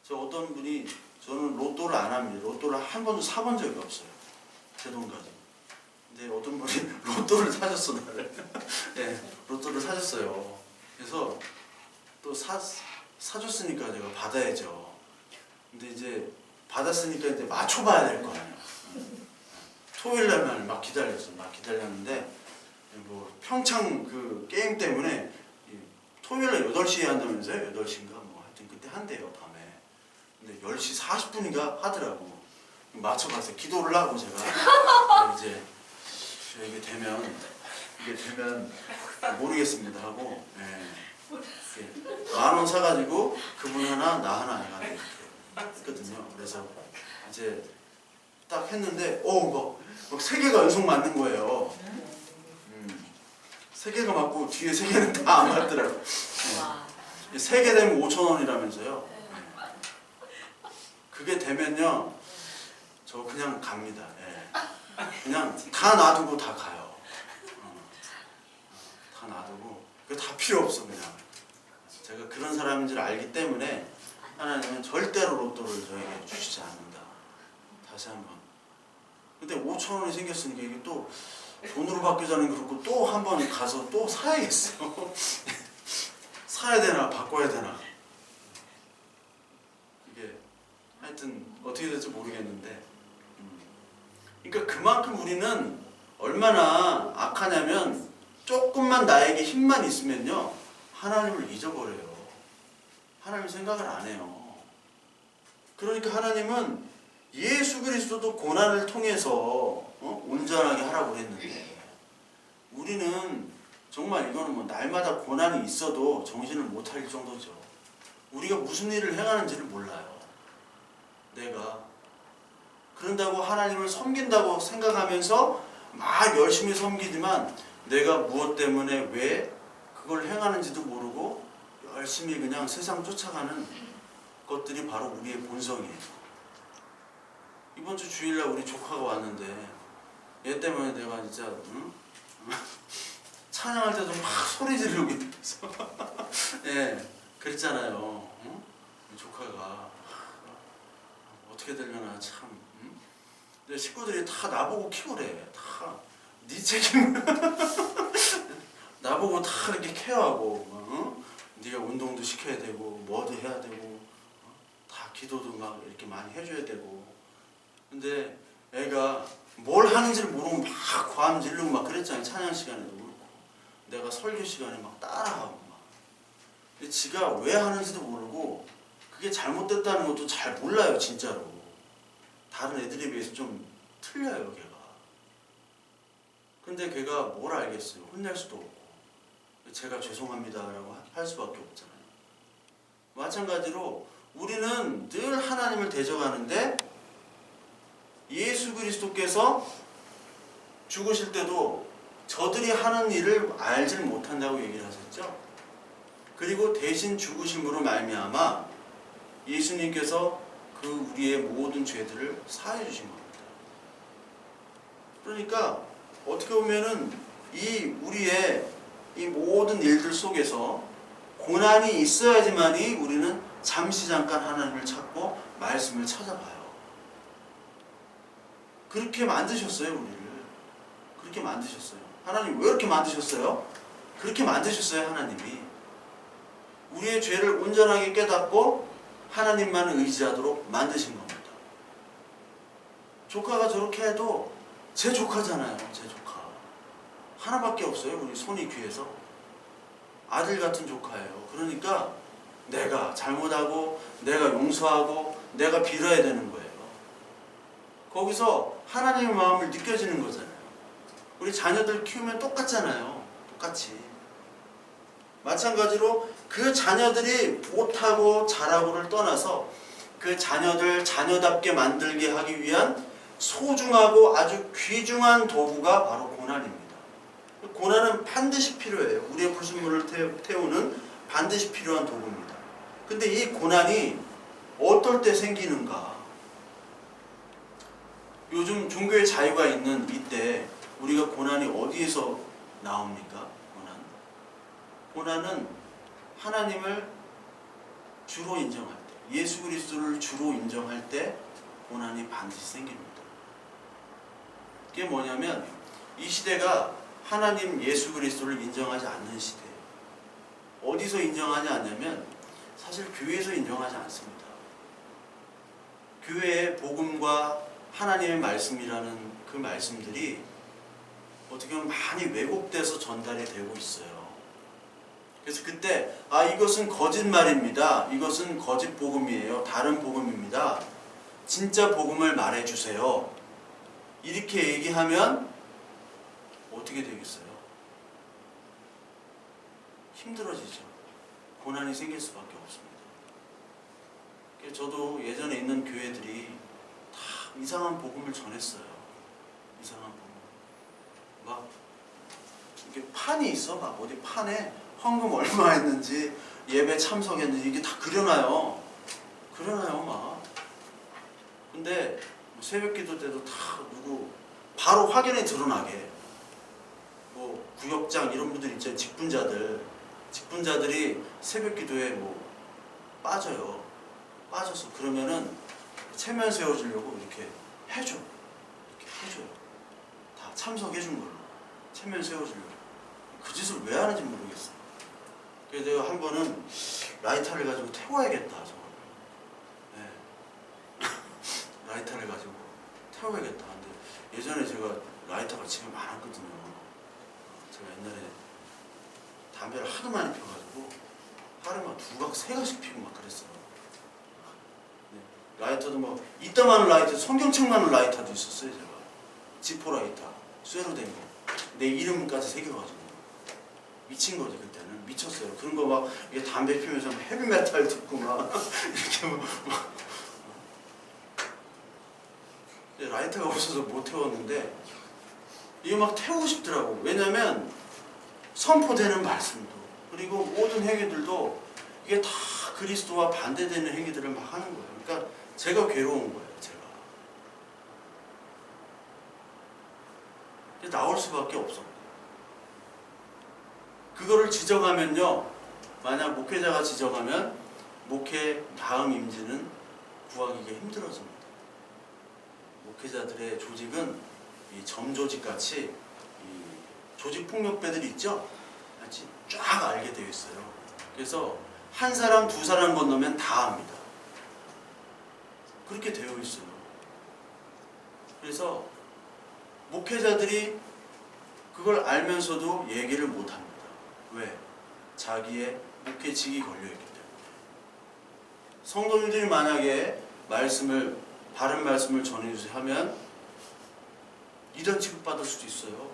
저 어떤 분이 저는 로또를 안 합니다. 로또를 한 번도 사본 적이 없어요. 제 돈 가지고. 근데 어떤 분이 로또를 사셨어 나를. 네, 로또를 사셨어요. 그래서 또 사줬으니까 내가 받아야죠. 근데 이제 받았으니까 이제 맞춰봐야 될 거 아니에요. 토요일 날만 막 기다렸어요. 막 기다렸는데 뭐 평창 그 게임 때문에 토요일 날 8시에 한다면서요. 8시인가 뭐 하여튼 그때 한대요 밤에. 근데 10시 40분인가 하더라고. 맞춰봤어요. 기도를 하고 제가 이제 이게 되면 모르겠습니다 하고 예, 10,000원 사가지고 그분 하나 나 하나 해가지고 이렇게 했거든요. 그래서 이제 딱 했는데 막 3개가 연속 맞는 거예요. 3개가 맞고 뒤에 3개는 다 안 맞더라고요. 3개 되면 5,000원이라면서요. 그게 되면요 저 그냥 갑니다. 그냥 다 놔두고 다 가요. 다 놔두고 그거 다 필요 없어. 그냥 제가 그런 사람인 줄 알기 때문에 하나님은 절대로 로또를 저에게 주시지 않는다. 다시 한번. 근데 5,000원이 생겼으니까 이게 또 돈으로 바뀌자는 게 그렇고 또 한 번 가서 또 사야겠어요. 사야 되나 바꿔야 되나. 이게 하여튼 어떻게 될지 모르겠는데 그러니까 그만큼 우리는 얼마나 악하냐면 조금만 나에게 힘만 있으면요 하나님을 잊어버려요. 하나님 생각을 안 해요. 그러니까 하나님은 예수 그리스도도 고난을 통해서 온전하게 하라고 했는데 우리는 정말 이거는 뭐 날마다 고난이 있어도 정신을 못 차릴 정도죠. 우리가 무슨 일을 행하는지를 몰라요. 내가 그런다고 하나님을 섬긴다고 생각하면서 막 열심히 섬기지만 내가 무엇 때문에 왜 그걸 행하는지도 모르고 열심히 그냥 세상 쫓아가는 것들이 바로 우리의 본성이에요. 이번 주 주일날 우리 조카가 왔는데 얘 때문에 내가 진짜 찬양할 때도 막 소리 지르고 있어서 예, 그랬잖아요. 조카가 어떻게 되려나 참. 근데 식구들이 다 나보고 키우래. 다 네 책임. 나보고 다 이렇게 케어하고 네가 운동도 시켜야 되고 뭐도 해야 되고 다 기도도 막 이렇게 많이 해줘야 되고. 근데 애가 뭘 하는지를 모르고 막 과음 지르고 막 그랬잖아요. 찬양 시간에도. 내가 설교 시간에 막 따라하고 막. 근데 지가 왜 하는지도 모르고 그게 잘못됐다는 것도 잘 몰라요, 진짜로. 다른 애들에 비해서 좀 틀려요, 걔가. 근데 걔가 뭘 알겠어요. 혼낼 수도 없고. 제가 죄송합니다라고 할 수밖에 없잖아요. 마찬가지로 우리는 늘 하나님을 대적하는데 예수 그리스도께서 죽으실 때도 저들이 하는 일을 알지 못한다고 얘기를 하셨죠. 그리고 대신 죽으심으로 말미암아 예수님께서 그 우리의 모든 죄들을 사해 주신 겁니다. 그러니까 어떻게 보면은 이 우리의 이 모든 일들 속에서 고난이 있어야지만이 우리는 잠시 잠깐 하나님을 찾고 말씀을 찾아봐요. 그렇게 만드셨어요, 우리를. 그렇게 만드셨어요. 하나님 왜 이렇게 만드셨어요? 그렇게 만드셨어요, 하나님이. 우리의 죄를 온전하게 깨닫고 하나님만을 의지하도록 만드신 겁니다. 조카가 저렇게 해도 제 조카잖아요, 제 조카. 하나밖에 없어요, 우리 손이 귀해서. 아들 같은 조카예요. 그러니까 내가 잘못하고 내가 용서하고 내가 빌어야 되는 거예요. 거기서 하나님의 마음을 느껴지는 거잖아요. 우리 자녀들 키우면 똑같잖아요. 똑같이. 마찬가지로 그 자녀들이 못하고 잘하고를 떠나서 그 자녀들 자녀답게 만들게 하기 위한 소중하고 아주 귀중한 도구가 바로 고난입니다. 고난은 반드시 필요해요. 우리의 불순물을 태우는 반드시 필요한 도구입니다. 근데 이 고난이 어떨 때 생기는가? 요즘 종교의 자유가 있는 이때 우리가 고난이 어디에서 나옵니까? 고난은 하나님을 주로 인정할 때, 예수 그리스도를 주로 인정할 때 고난이 반드시 생깁니다. 그게 뭐냐면 이 시대가 하나님 예수 그리스도를 인정하지 않는 시대예요. 어디서 인정하지 않냐면 사실 교회에서 인정하지 않습니다. 교회의 복음과 하나님의 말씀이라는 그 말씀들이 어떻게 보면 많이 왜곡돼서 전달이 되고 있어요. 그래서 그때 이것은 거짓말입니다. 이것은 거짓 복음이에요. 다른 복음입니다. 진짜 복음을 말해주세요. 이렇게 얘기하면 어떻게 되겠어요? 힘들어지죠. 고난이 생길 수밖에 없습니다. 저도 예전에 있는 교회들이 다 이상한 복음을 전했어요. 이상한 복음. 막 이게 판이 있어. 막 어디 판에 헌금 얼마 했는지 예배 참석했는지 이게 다 그려놔요. 막. 근데 새벽기도 때도 다 누구 바로 확연히 드러나게 뭐 구역장 이런 분들 있잖아요. 직분자들이 새벽기도에 뭐 빠져서 그러면은 체면 세워주려고 이렇게 해줘요. 다 참석해준 걸로 체면 세워주려고. 그 짓을 왜 하는지 모르겠어요. 그래서 내가 한 번은 라이터를 가지고 태워야겠다. 저걸. 네. 라이터를 가지고 태워야겠다. 근데 예전에 제가 라이터가 집에 많았거든요. 제가 옛날에 담배를 하도 많이 피워가지고 하루에 막 2각, 3각씩 피우고 막 그랬어요. 네. 라이터도 뭐 이따만한 라이터, 성경책 많은 라이터도 있었어요. 제가 지포 라이터, 쇠로 된 거. 내 이름까지 새겨가지고 미친 거지. 그때는 미쳤어요. 그런 거 막 이게 담배 피우면서 헤비메탈 듣고 막 이렇게 막 라이터가 없어서 못 태웠는데 이거 막 태우고 싶더라고. 왜냐면 선포되는 말씀도 그리고 모든 행위들도 이게 다 그리스도와 반대되는 행위들을 막 하는 거예요. 그러니까 제가 괴로운 거예요. 제가 나올 수밖에 없어. 그거를 지적하면요, 만약 목회자가 지적하면 목회 다음 임지는 구하기가 힘들어집니다. 목회자들의 조직은 이 점조직같이 이 조직폭력배들이 있죠? 같이 쫙 알게 되어 있어요. 그래서 한 사람, 2사람 건너면 다 합니다. 그렇게 되어 있어요. 그래서 목회자들이 그걸 알면서도 얘기를 못 합니다. 왜? 자기의 목회직이 걸려있기 때문에. 성도님들이 만약에 바른 말씀을 전해주세요 하면 이런 취급받을 수도 있어요.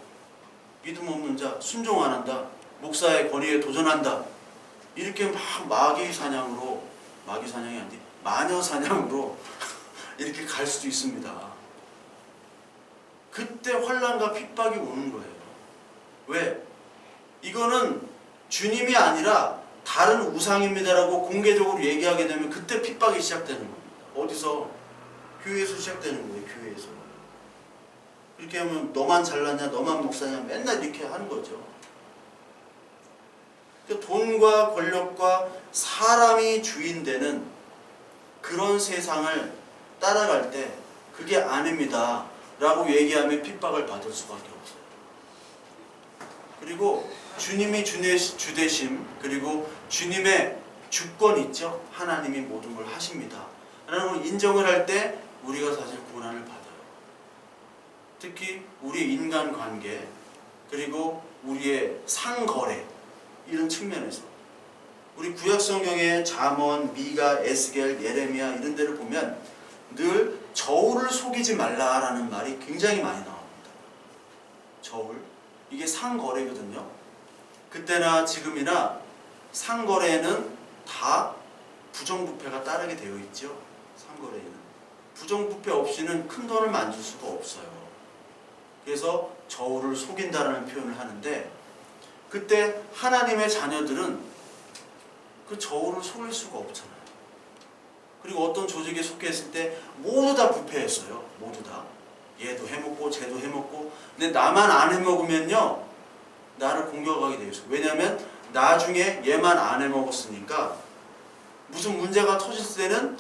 믿음 없는 자, 순종 안 한다, 목사의 권위에 도전한다, 이렇게 막 마귀 사냥이 아니지 마녀 사냥으로 이렇게 갈 수도 있습니다. 그때 환난과 핍박이 오는 거예요. 왜? 이거는 주님이 아니라 다른 우상입니다라고 공개적으로 얘기하게 되면 그때 핍박이 시작되는 겁니다. 어디서? 교회에서 시작되는 거예요. 교회에서. 이렇게 하면 너만 잘났냐, 너만 목사냐, 맨날 이렇게 하는 거죠. 돈과 권력과 사람이 주인되는 그런 세상을 따라갈 때 그게 아닙니다 라고 얘기하면 핍박을 받을 수밖에 없어요. 그리고 주님이 주되심, 그리고 주님의 주권 있죠. 하나님이 모든 걸 하십니다 라는 걸 인정을 할 때 우리가 사실 고난을 받아요. 특히 우리의 인간관계, 그리고 우리의 상거래, 이런 측면에서 우리 구약성경의 잠언, 미가, 에스겔, 예레미야 이런 데를 보면 늘 저울을 속이지 말라라는 말이 굉장히 많이 나옵니다. 저울, 이게 상거래거든요. 그때나 지금이나 상거래에는 다 부정부패가 따르게 되어 있죠. 상거래에는 부정부패 없이는 큰 돈을 만질 수가 없어요. 그래서 저울을 속인다라는 표현을 하는데, 그때 하나님의 자녀들은 그 저울을 속일 수가 없잖아요. 그리고 어떤 조직에 속해 있을 때 모두 다 부패했어요. 모두 다. 얘도 해먹고 쟤도 해먹고. 근데 나만 안 해먹으면요, 나를 공격하게 되어 있어요. 왜냐하면 나중에 얘만 안 해먹었으니까 무슨 문제가 터질 때는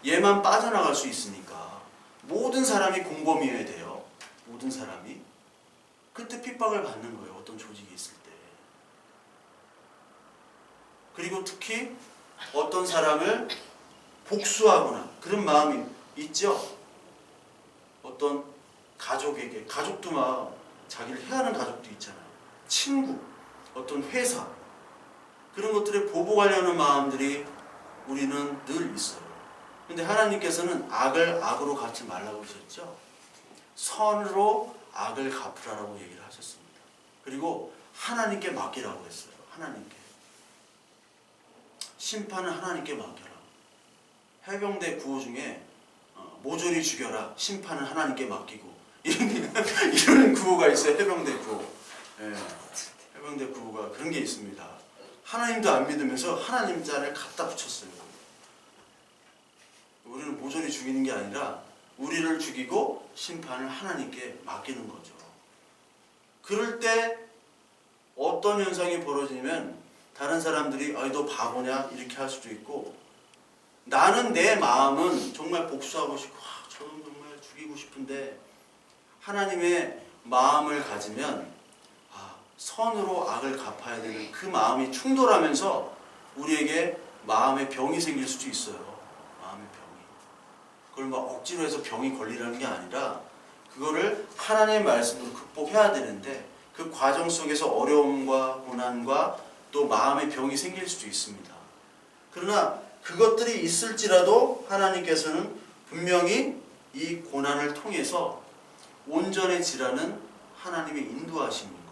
얘만 빠져나갈 수 있으니까 모든 사람이 공범이어야 돼요. 모든 사람이. 그때 핍박을 받는 거예요. 어떤 조직이 있을 때. 그리고 특히 어떤 사람을 복수하거나 그런 마음이 있죠. 어떤 가족에게, 가족도 막 자기를 해하는 가족도 있잖아요. 친구, 어떤 회사, 그런 것들에 보복하려는 마음들이 우리는 늘 있어요. 근데 하나님께서는 악을 악으로 갚지 말라고 하셨죠. 선으로 악을 갚으라고 얘기를 하셨습니다. 그리고 하나님께 맡기라고 했어요. 하나님께. 심판은 하나님께 맡겨라. 해병대 구호 중에 모조리 죽여라, 심판은 하나님께 맡기고, 이런 구호가 있어요. 해병대 구호. 예, 해병대 구호가 그런 게 있습니다. 하나님도 안 믿으면서 하나님 자를 갖다 붙였어요. 우리는 모조리 죽이는 게 아니라 우리를 죽이고 심판을 하나님께 맡기는 거죠. 그럴 때 어떤 현상이 벌어지면 다른 사람들이 너 바보냐 이렇게 할 수도 있고, 나는 내 마음은 정말 복수하고 싶고 저는 정말 죽이고 싶은데 하나님의 마음을 가지면 선으로 악을 갚아야 되는 그 마음이 충돌하면서 우리에게 마음의 병이 생길 수도 있어요. 마음의 병이. 그걸 막 억지로 해서 병이 걸리라는 게 아니라 그거를 하나님의 말씀으로 극복해야 되는데, 그 과정 속에서 어려움과 고난과 또 마음의 병이 생길 수도 있습니다. 그러나 그것들이 있을지라도 하나님께서는 분명히 이 고난을 통해서 온전해지라는 하나님의 인도하심인 거예요.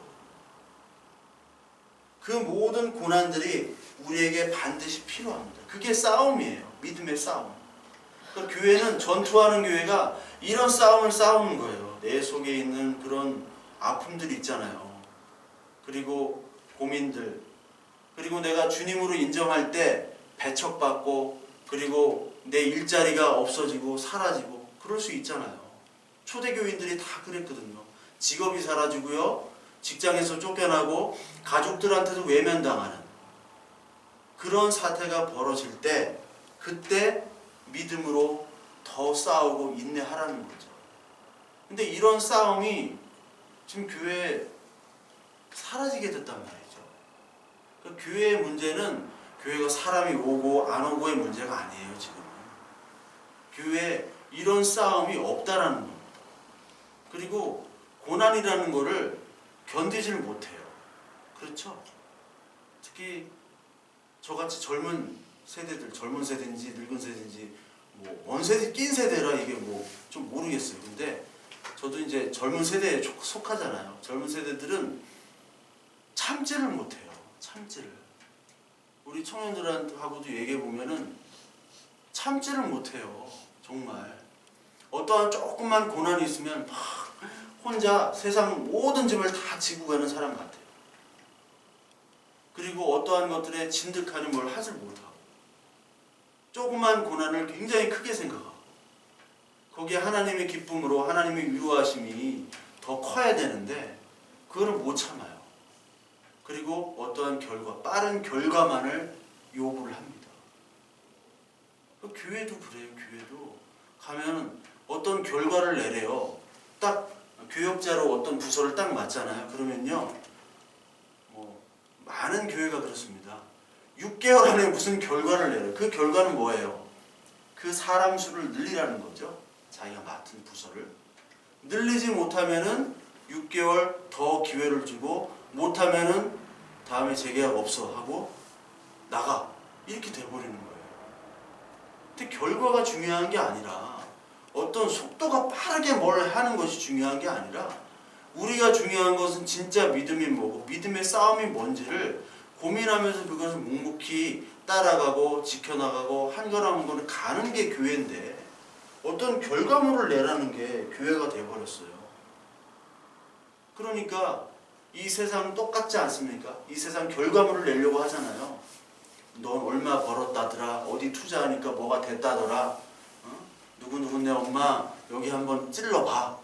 그 모든 고난들이 우리에게 반드시 필요합니다. 그게 싸움이에요. 믿음의 싸움. 그러니까 교회는, 전투하는 교회가 이런 싸움을 싸우는 거예요. 내 속에 있는 그런 아픔들이 있잖아요. 그리고 고민들. 그리고 내가 주님으로 인정할 때 배척받고, 그리고 내 일자리가 없어지고 사라지고 그럴 수 있잖아요. 초대교인들이 다 그랬거든요. 직업이 사라지고요, 직장에서 쫓겨나고 가족들한테도 외면당하는 그런 사태가 벌어질 때, 그때 믿음으로 더 싸우고 인내하라는 거죠. 근데 이런 싸움이 지금 교회에 사라지게 됐단 말이죠. 그러니까 교회의 문제는 교회가 사람이 오고 안 오고의 문제가 아니에요. 지금은 교회에 이런 싸움이 없다라는 겁니다. 그리고 고난이라는 거를 견디지를 못해요. 그렇죠? 특히 저같이 젊은 세대들, 젊은 세대인지 늙은 세대인지 뭔 세대, 낀 세대라 이게 좀 모르겠어요. 근데 저도 이제 젊은 세대에 속하잖아요. 젊은 세대들은 참지를 못해요. 참지를. 우리 청년들하고도 얘기해 보면은 참지를 못해요. 정말. 어떠한 조금만 고난이 있으면 막 혼자 세상 모든 짐을 다 지고 가는 사람 같아요. 그리고 어떠한 것들에 진득하니 뭘 하질 못하고 조그만 고난을 굉장히 크게 생각하고 거기에 하나님의 기쁨으로 하나님의 위로하심이 더 커야 되는데 그거를 못 참아요. 그리고 어떠한 빠른 결과만을 요구를 합니다. 교회도 그래요. 교회도 가면 어떤 결과를 내래요. 딱 교역자로 어떤 부서를 딱 맡잖아요. 그러면요, 많은 교회가 그렇습니다. 6개월 안에 무슨 결과를 내요. 그 결과는 뭐예요? 그 사람 수를 늘리라는 거죠. 자기가 맡은 부서를 늘리지 못하면은 6개월 더 기회를 주고 못하면은 다음에 재계약 없어 하고 나가 이렇게 돼버리는 거예요. 근데 결과가 중요한 게 아니라 어떤 속도가 빠르게 뭘 하는 것이 중요한 게 아니라 우리가 중요한 것은 진짜 믿음이 뭐고 믿음의 싸움이 뭔지를 고민하면서 그것을 묵묵히 따라가고 지켜나가고 한 걸음 한 걸음 가는 게 교회인데 어떤 결과물을 내라는 게 교회가 돼버렸어요. 그러니까 이 세상 똑같지 않습니까? 이 세상 결과물을 내려고 하잖아요. 넌 얼마 벌었다더라. 어디 투자하니까 뭐가 됐다더라. 누구누구네 엄마 여기 한번 찔러봐.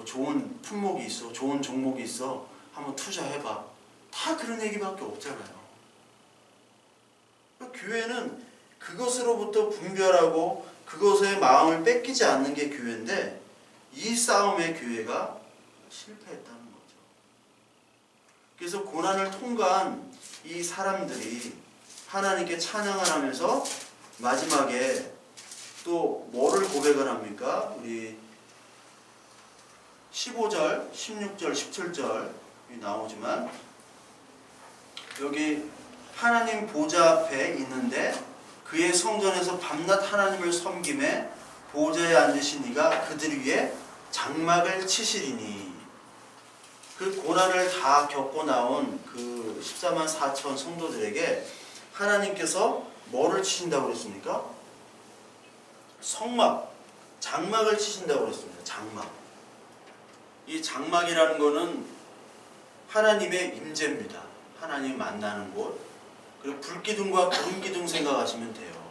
좋은 품목이 있어. 좋은 종목이 있어. 한번 투자해봐. 다 그런 얘기밖에 없잖아요. 교회는 그것으로부터 분별하고 그것의 마음을 뺏기지 않는 게 교회인데 이 싸움에 교회가 실패했다는 거죠. 그래서 고난을 통과한 이 사람들이 하나님께 찬양을 하면서 마지막에 또 뭐를 고백을 합니까? 우리 15절, 16절, 17절 나오지만 여기 하나님 보좌 앞에 있는데 그의 성전에서 밤낮 하나님을 섬김에 보좌에 앉으신 이가 그들 위에 장막을 치시리니 그 고난을 다 겪고 나온 그 14만 4천 성도들에게 하나님께서 뭐를 치신다고 그랬습니까? 성막, 장막을 치신다고 그랬습니다. 장막. 이 장막이라는 거는 하나님의 임재입니다. 하나님 만나는 곳. 그리고 불기둥과 구름기둥 생각하시면 돼요.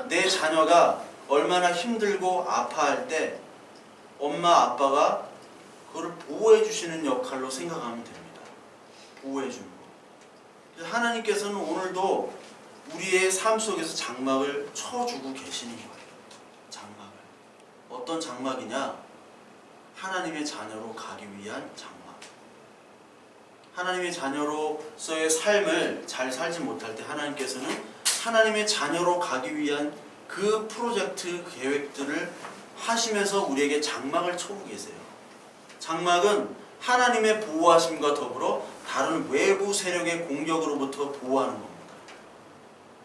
내 자녀가 얼마나 힘들고 아파할 때 엄마 아빠가 그걸 보호해 주시는 역할로 생각하면 됩니다. 보호해 주는 거. 하나님께서는 오늘도 우리의 삶 속에서 장막을 쳐주고 계시는 거예요. 장막을. 어떤 장막이냐? 하나님의 자녀로 가기 위한 장막. 하나님의 자녀로서의 삶을 잘 살지 못할 때 하나님께서는 하나님의 자녀로 가기 위한 그 프로젝트 계획들을 하시면서 우리에게 장막을 쳐고 계세요. 장막은 하나님의 보호하심과 더불어 다른 외부 세력의 공격으로부터 보호하는 겁니다.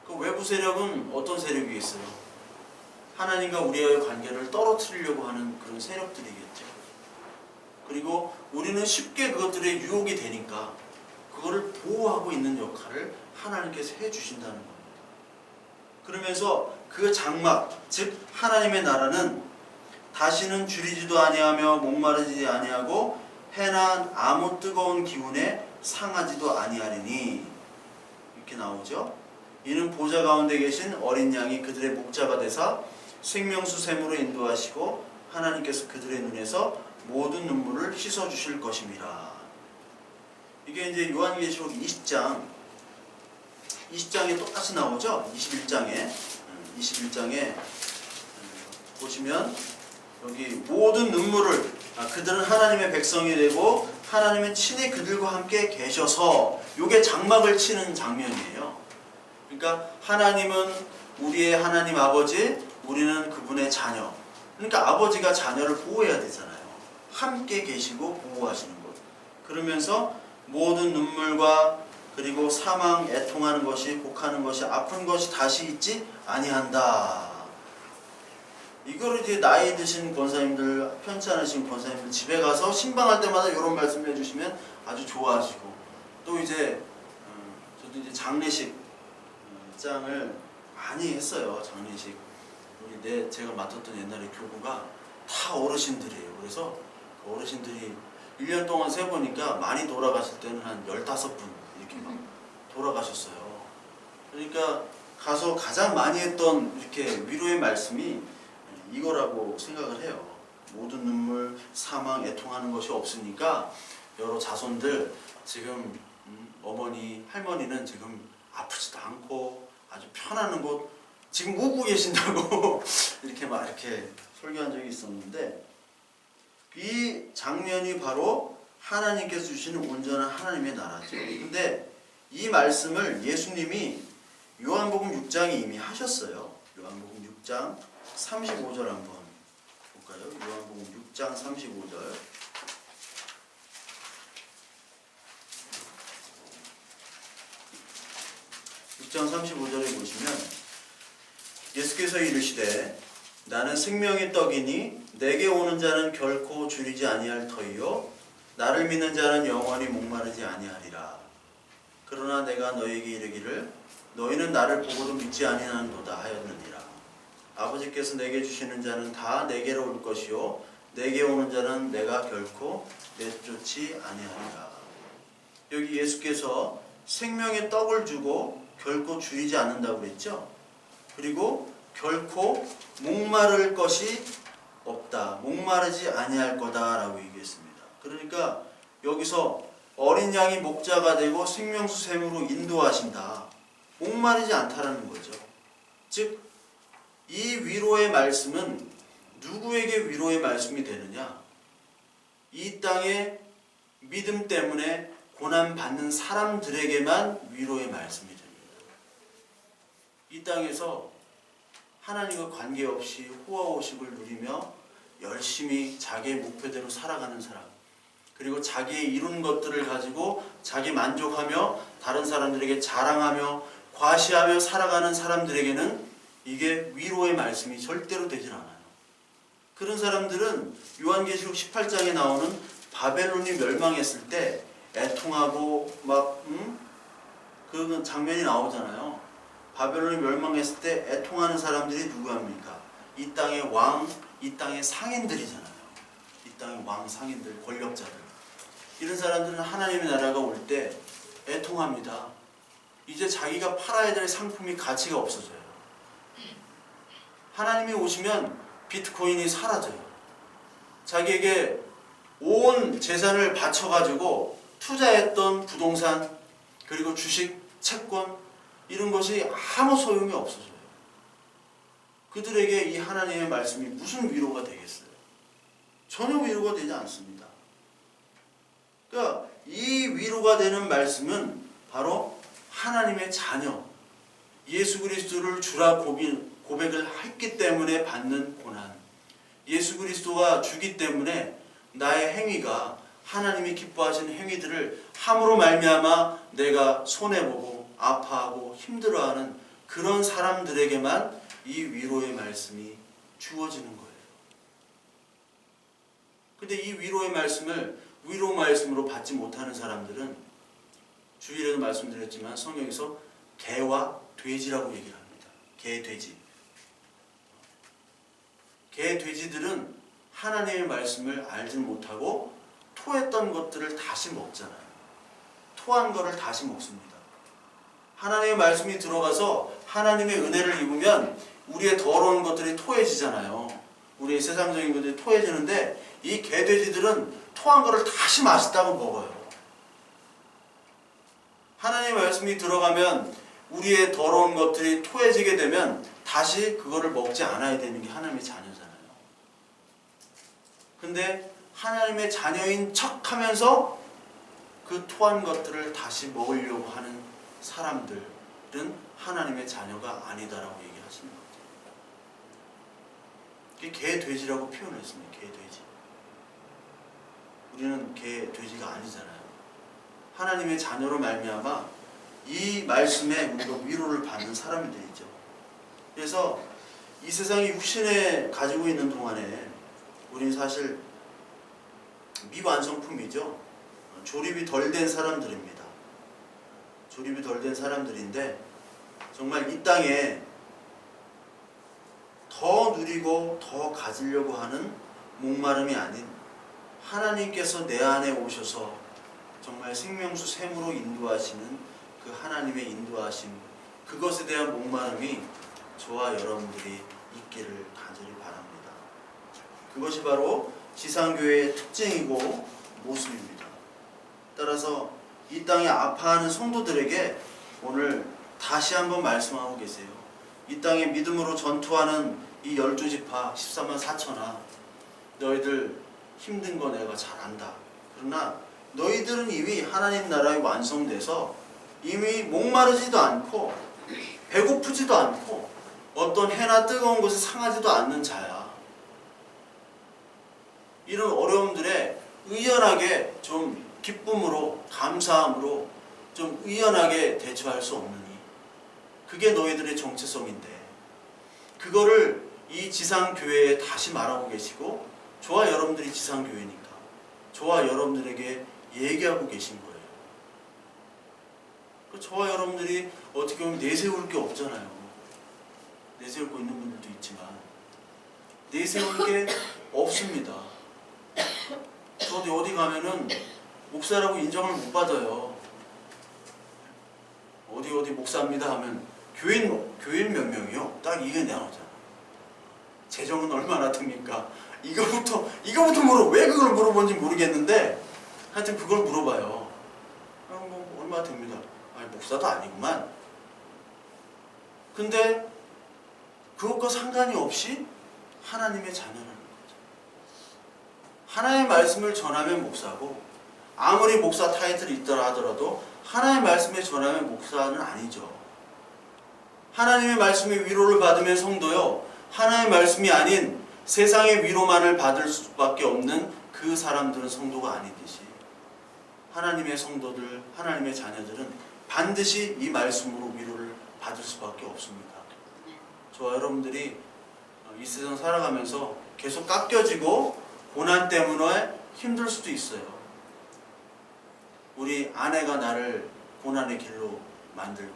그 외부 세력은 어떤 세력이 있어요? 하나님과 우리의 관계를 떨어뜨리려고 하는 그런 세력들이겠죠. 그리고 우리는 쉽게 그것들의 유혹이 되니까 그거를 보호하고 있는 역할을 하나님께서 해주신다는 겁니다. 그러면서 그 장막, 즉 하나님의 나라는 다시는 줄이지도 아니하며 목마르지 아니하고 해나 아무 뜨거운 기운에 상하지도 아니하리니 이렇게 나오죠. 이는 보좌 가운데 계신 어린 양이 그들의 목자가 되사 생명수 샘으로 인도하시고 하나님께서 그들의 눈에서 모든 눈물을 씻어주실 것입니다. 이게 이제 요한계시록 20장에 똑같이 나오죠. 21장에 보시면 여기 모든 눈물을 그들은 하나님의 백성이 되고 하나님은 친히 그들과 함께 계셔서 이게 장막을 치는 장면이에요. 그러니까 하나님은 우리의 하나님 아버지, 우리는 그분의 자녀. 그러니까 아버지가 자녀를 보호해야 되잖아요. 함께 계시고 보호하시는 것. 그러면서 모든 눈물과 그리고 사망, 애통하는 것이, 곡하는 것이, 아픈 것이 다시 있지 아니한다. 이거를 이제 나이 드신 권사님들, 편치 않으신 권사님들 집에 가서 신방할 때마다 이런 말씀을 해주시면 아주 좋아하시고, 또 이제 저도 이제 장례식 장을 많이 했어요. 장례식. 제가 맡았던 옛날에 교구가 다 어르신들이에요. 그래서 그 어르신들이 1년 동안 세보니까 많이 돌아가실 때는 한 15분 이렇게 막 돌아가셨어요. 그러니까 가서 가장 많이 했던 이렇게 위로의 말씀이 이거라고 생각을 해요. 모든 눈물, 사망, 애통하는 것이 없으니까 여러 자손들 지금 어머니, 할머니는 지금 아프지도 않고 아주 편안한 곳 지금 우고 계신다고 이렇게 설교한 적이 있었는데, 이 장면이 바로 하나님께서 주시는 온전한 하나님의 나라죠. 근데 이 말씀을 예수님이 요한복음 6장에 이미 하셨어요. 요한복음 6장 35절 한번 볼까요? 요한복음 6장 35절. 6장 35절에 보시면 예수께서 이르시되 나는 생명의 떡이니 내게 오는 자는 결코 줄이지 아니할 터이요 나를 믿는 자는 영원히 목마르지 아니하리라. 그러나 내가 너희에게 이르기를 너희는 나를 보고도 믿지 아니하는도다 하였느니라. 아버지께서 내게 주시는 자는 다 내게로 올 것이요 내게 오는 자는 내가 결코 내쫓지 아니하리라. 여기 예수께서 생명의 떡을 주고 결코 줄이지 않는다고 그랬죠. 그리고 결코 목마를 것이 없다. 목마르지 아니할 거다라고 얘기했습니다. 그러니까 여기서 어린 양이 목자가 되고 생명수 샘으로 인도하신다. 목마르지 않다라는 거죠. 즉, 이 위로의 말씀은 누구에게 위로의 말씀이 되느냐? 이 땅에 믿음 때문에 고난받는 사람들에게만 위로의 말씀이 됩니다. 이 땅에서 하나님과 관계없이 호화호식을 누리며 열심히 자기의 목표대로 살아가는 사람, 그리고 자기의 이룬 것들을 가지고 자기 만족하며 다른 사람들에게 자랑하며 과시하며 살아가는 사람들에게는 이게 위로의 말씀이 절대로 되질 않아요. 그런 사람들은 요한계시록 18장에 나오는 바벨론이 멸망했을 때 애통하고 막 그런 장면이 나오잖아요. 바벨론이 멸망했을 때 애통하는 사람들이 누구합니까? 이 땅의 왕, 이 땅의 상인들이잖아요. 이 땅의 왕, 상인들, 권력자들. 이런 사람들은 하나님의 나라가 올 때 애통합니다. 이제 자기가 팔아야 될 상품이 가치가 없어져요. 하나님이 오시면 비트코인이 사라져요. 자기에게 온 재산을 바쳐가지고 투자했던 부동산, 그리고 주식, 채권, 이런 것이 아무 소용이 없어져요. 그들에게 이 하나님의 말씀이 무슨 위로가 되겠어요? 전혀 위로가 되지 않습니다. 그러니까 이 위로가 되는 말씀은 바로 하나님의 자녀, 예수 그리스도를 주라 고백을 했기 때문에 받는 고난, 예수 그리스도가 주기 때문에 나의 행위가 하나님이 기뻐하시는 행위들을 함으로 말미암아 내가 손해보고 아파하고 힘들어하는 그런 사람들에게만 이 위로의 말씀이 주어지는 거예요. 근데 이 위로의 말씀을 위로 말씀으로 받지 못하는 사람들은 주일에도 말씀드렸지만 성경에서 개와 돼지라고 얘기를 합니다. 개, 돼지. 개, 돼지들은 하나님의 말씀을 알지 못하고 토했던 것들을 다시 먹잖아요. 토한 거를 다시 먹습니다. 하나님의 말씀이 들어가서 하나님의 은혜를 입으면 우리의 더러운 것들이 토해지잖아요. 우리의 세상적인 것들이 토해지는데 이 개돼지들은 토한 거를 다시 맛있다고 먹어요. 하나님의 말씀이 들어가면 우리의 더러운 것들이 토해지게 되면 다시 그거를 먹지 않아야 되는 게 하나님의 자녀잖아요. 근데 하나님의 자녀인 척하면서 그 토한 것들을 다시 먹으려고 하는 사람들은 하나님의 자녀가 아니다라고 얘기하시는 거죠. 개, 돼지라고 표현했습니다. 개, 돼지. 우리는 개, 돼지가 아니잖아요. 하나님의 자녀로 말미암아 이 말씀에 우리가 위로를 받는 사람들이죠. 그래서 이 세상이 육신에 가지고 있는 동안에 우리는 사실 미완성품이죠. 조립이 덜 된 사람들입니다. 조립이 덜 된 사람들인데 정말 이 땅에 더 누리고 더 가지려고 하는 목마름이 아닌 하나님께서 내 안에 오셔서 정말 생명수 샘으로 인도하시는 그 하나님의 인도하심, 그것에 대한 목마름이 저와 여러분들이 있기를 간절히 바랍니다. 그것이 바로 지상교회의 특징이고 모습입니다. 따라서 이 땅에 아파하는 성도들에게 오늘 다시 한번 말씀하고 계세요. 이 땅에 믿음으로 전투하는 이 12지파 14만 4천아, 너희들 힘든 거 내가 잘 안다. 그러나 너희들은 이미 하나님 나라에 완성돼서 이미 목마르지도 않고 배고프지도 않고 어떤 해나 뜨거운 곳에 상하지도 않는 자야. 이런 어려움들에 의연하게 좀 기쁨으로 감사함으로 좀 의연하게 대처할 수 없느니 그게 너희들의 정체성인데 그거를 이 지상교회에 다시 말하고 계시고 저와 여러분들이 지상교회니까 저와 여러분들에게 얘기하고 계신 거예요. 저와 여러분들이 어떻게 보면 내세울 게 없잖아요. 내세울 거 있는 분들도 있지만 내세울 게 없습니다. 저도 어디 가면은 목사라고 인정을 못 받아요. 어디 목사입니다 하면 교인 몇 명이요? 딱 이게 나오잖아. 재정은 얼마나 듭니까? 이거부터 왜 그걸 물어보는지 모르겠는데 하여튼 그걸 물어봐요. 뭐 얼마 됩니다. 아니 목사도 아니구만. 근데 그것과 상관이 없이 하나님의 자녀라는 거죠. 하나님의 말씀을 전하면 목사고 아무리 목사 타이틀이 있더라 하더라도 하나님의 말씀을 전하면 목사는 아니죠. 하나님의 말씀의 위로를 받으면 성도요, 하나님의 말씀이 아닌 세상의 위로만을 받을 수밖에 없는 그 사람들은 성도가 아니듯이 하나님의 성도들, 하나님의 자녀들은 반드시 이 말씀으로 위로를 받을 수밖에 없습니다. 저와 여러분들이 이 세상 살아가면서 계속 깎여지고 고난 때문에 힘들 수도 있어요. 우리 아내가 나를 고난의 길로 만들고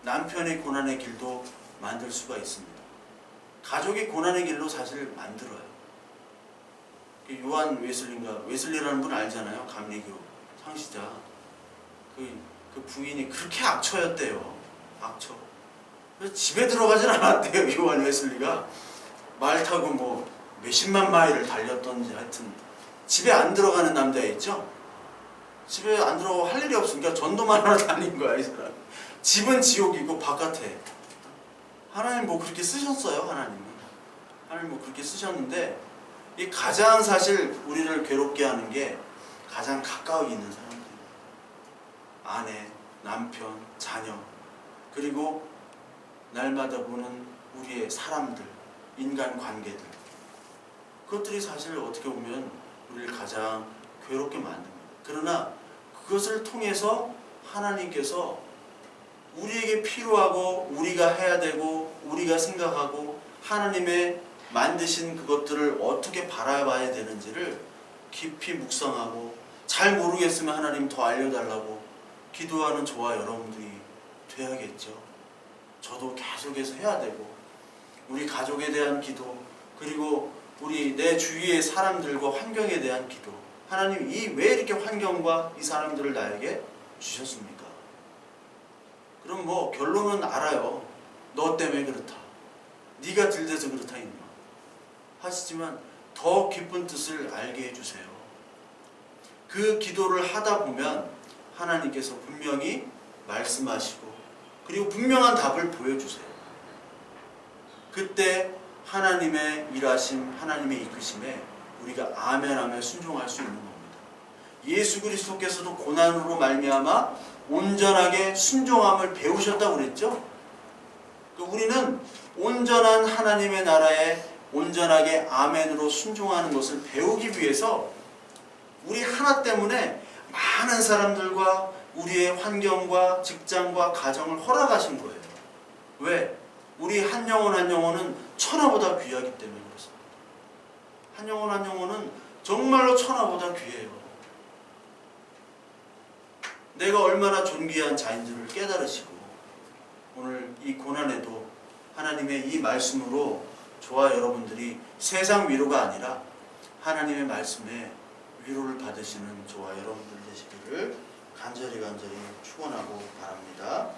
남편의 고난의 길도 만들 수가 있습니다. 가족이 고난의 길로 사실 만들어요. 요한 웨슬리라는 분 알잖아요. 감리교 창시자. 그 부인이 그렇게 악처였대요. 악처. 그래서 집에 들어가진 않았대요. 요한 웨슬리가 말 타고 뭐 몇십만 마일을 달렸던지 하여튼 집에 안 들어가는 남자였죠. 집에 안 들어가고 할 일이 없으니까 전도만 하러 다닌 거야, 이 사람. 집은 지옥이고 바깥에. 하나님 뭐 그렇게 쓰셨어요, 하나님은. 하나님 뭐 그렇게 쓰셨는데 이 가장 사실 우리를 괴롭게 하는 게 가장 가까이 있는 사람들. 아내, 남편, 자녀, 그리고 날마다 보는 우리의 사람들, 인간 관계들. 그것들이 사실 어떻게 보면 우리를 가장 괴롭게 만듭니다. 그러나 그것을 통해서 하나님께서 우리에게 필요하고 우리가 해야 되고 우리가 생각하고 하나님의 만드신 그것들을 어떻게 바라봐야 되는지를 깊이 묵상하고 잘 모르겠으면 하나님 더 알려달라고 기도하는 저와 여러분들이 돼야겠죠. 저도 계속해서 해야 되고 우리 가족에 대한 기도 그리고 우리 내 주위의 사람들과 환경에 대한 기도 하나님 왜 이렇게 환경과 이 사람들을 나에게 주셨습니까? 그럼 뭐 결론은 알아요. 너 때문에 그렇다. 네가 들대서 그렇다 임마. 하시지만 더 깊은 뜻을 알게 해주세요. 그 기도를 하다 보면 하나님께서 분명히 말씀하시고 그리고 분명한 답을 보여주세요. 그때 하나님의 일하심, 하나님의 이끄심에 우리가 아멘하며 순종할 수 있는 겁니다. 예수 그리스도께서도 고난으로 말미암아 온전하게 순종함을 배우셨다고 그랬죠? 우리는 온전한 하나님의 나라에 온전하게 아멘으로 순종하는 것을 배우기 위해서 우리 하나 때문에 많은 사람들과 우리의 환경과 직장과 가정을 허락하신 거예요. 왜? 우리 한 영혼 한 영혼은 천하보다 귀하기 때문에 그렇습니다. 한 영혼 한 영혼은 정말로 천하보다 귀해요. 내가 얼마나 존귀한 자인지를 깨달으시고 오늘 이 고난에도 하나님의 이 말씀으로 저와 여러분들이 세상 위로가 아니라 하나님의 말씀에 위로를 받으시는 저와 여러분들 되시기를 간절히 축원하고 바랍니다.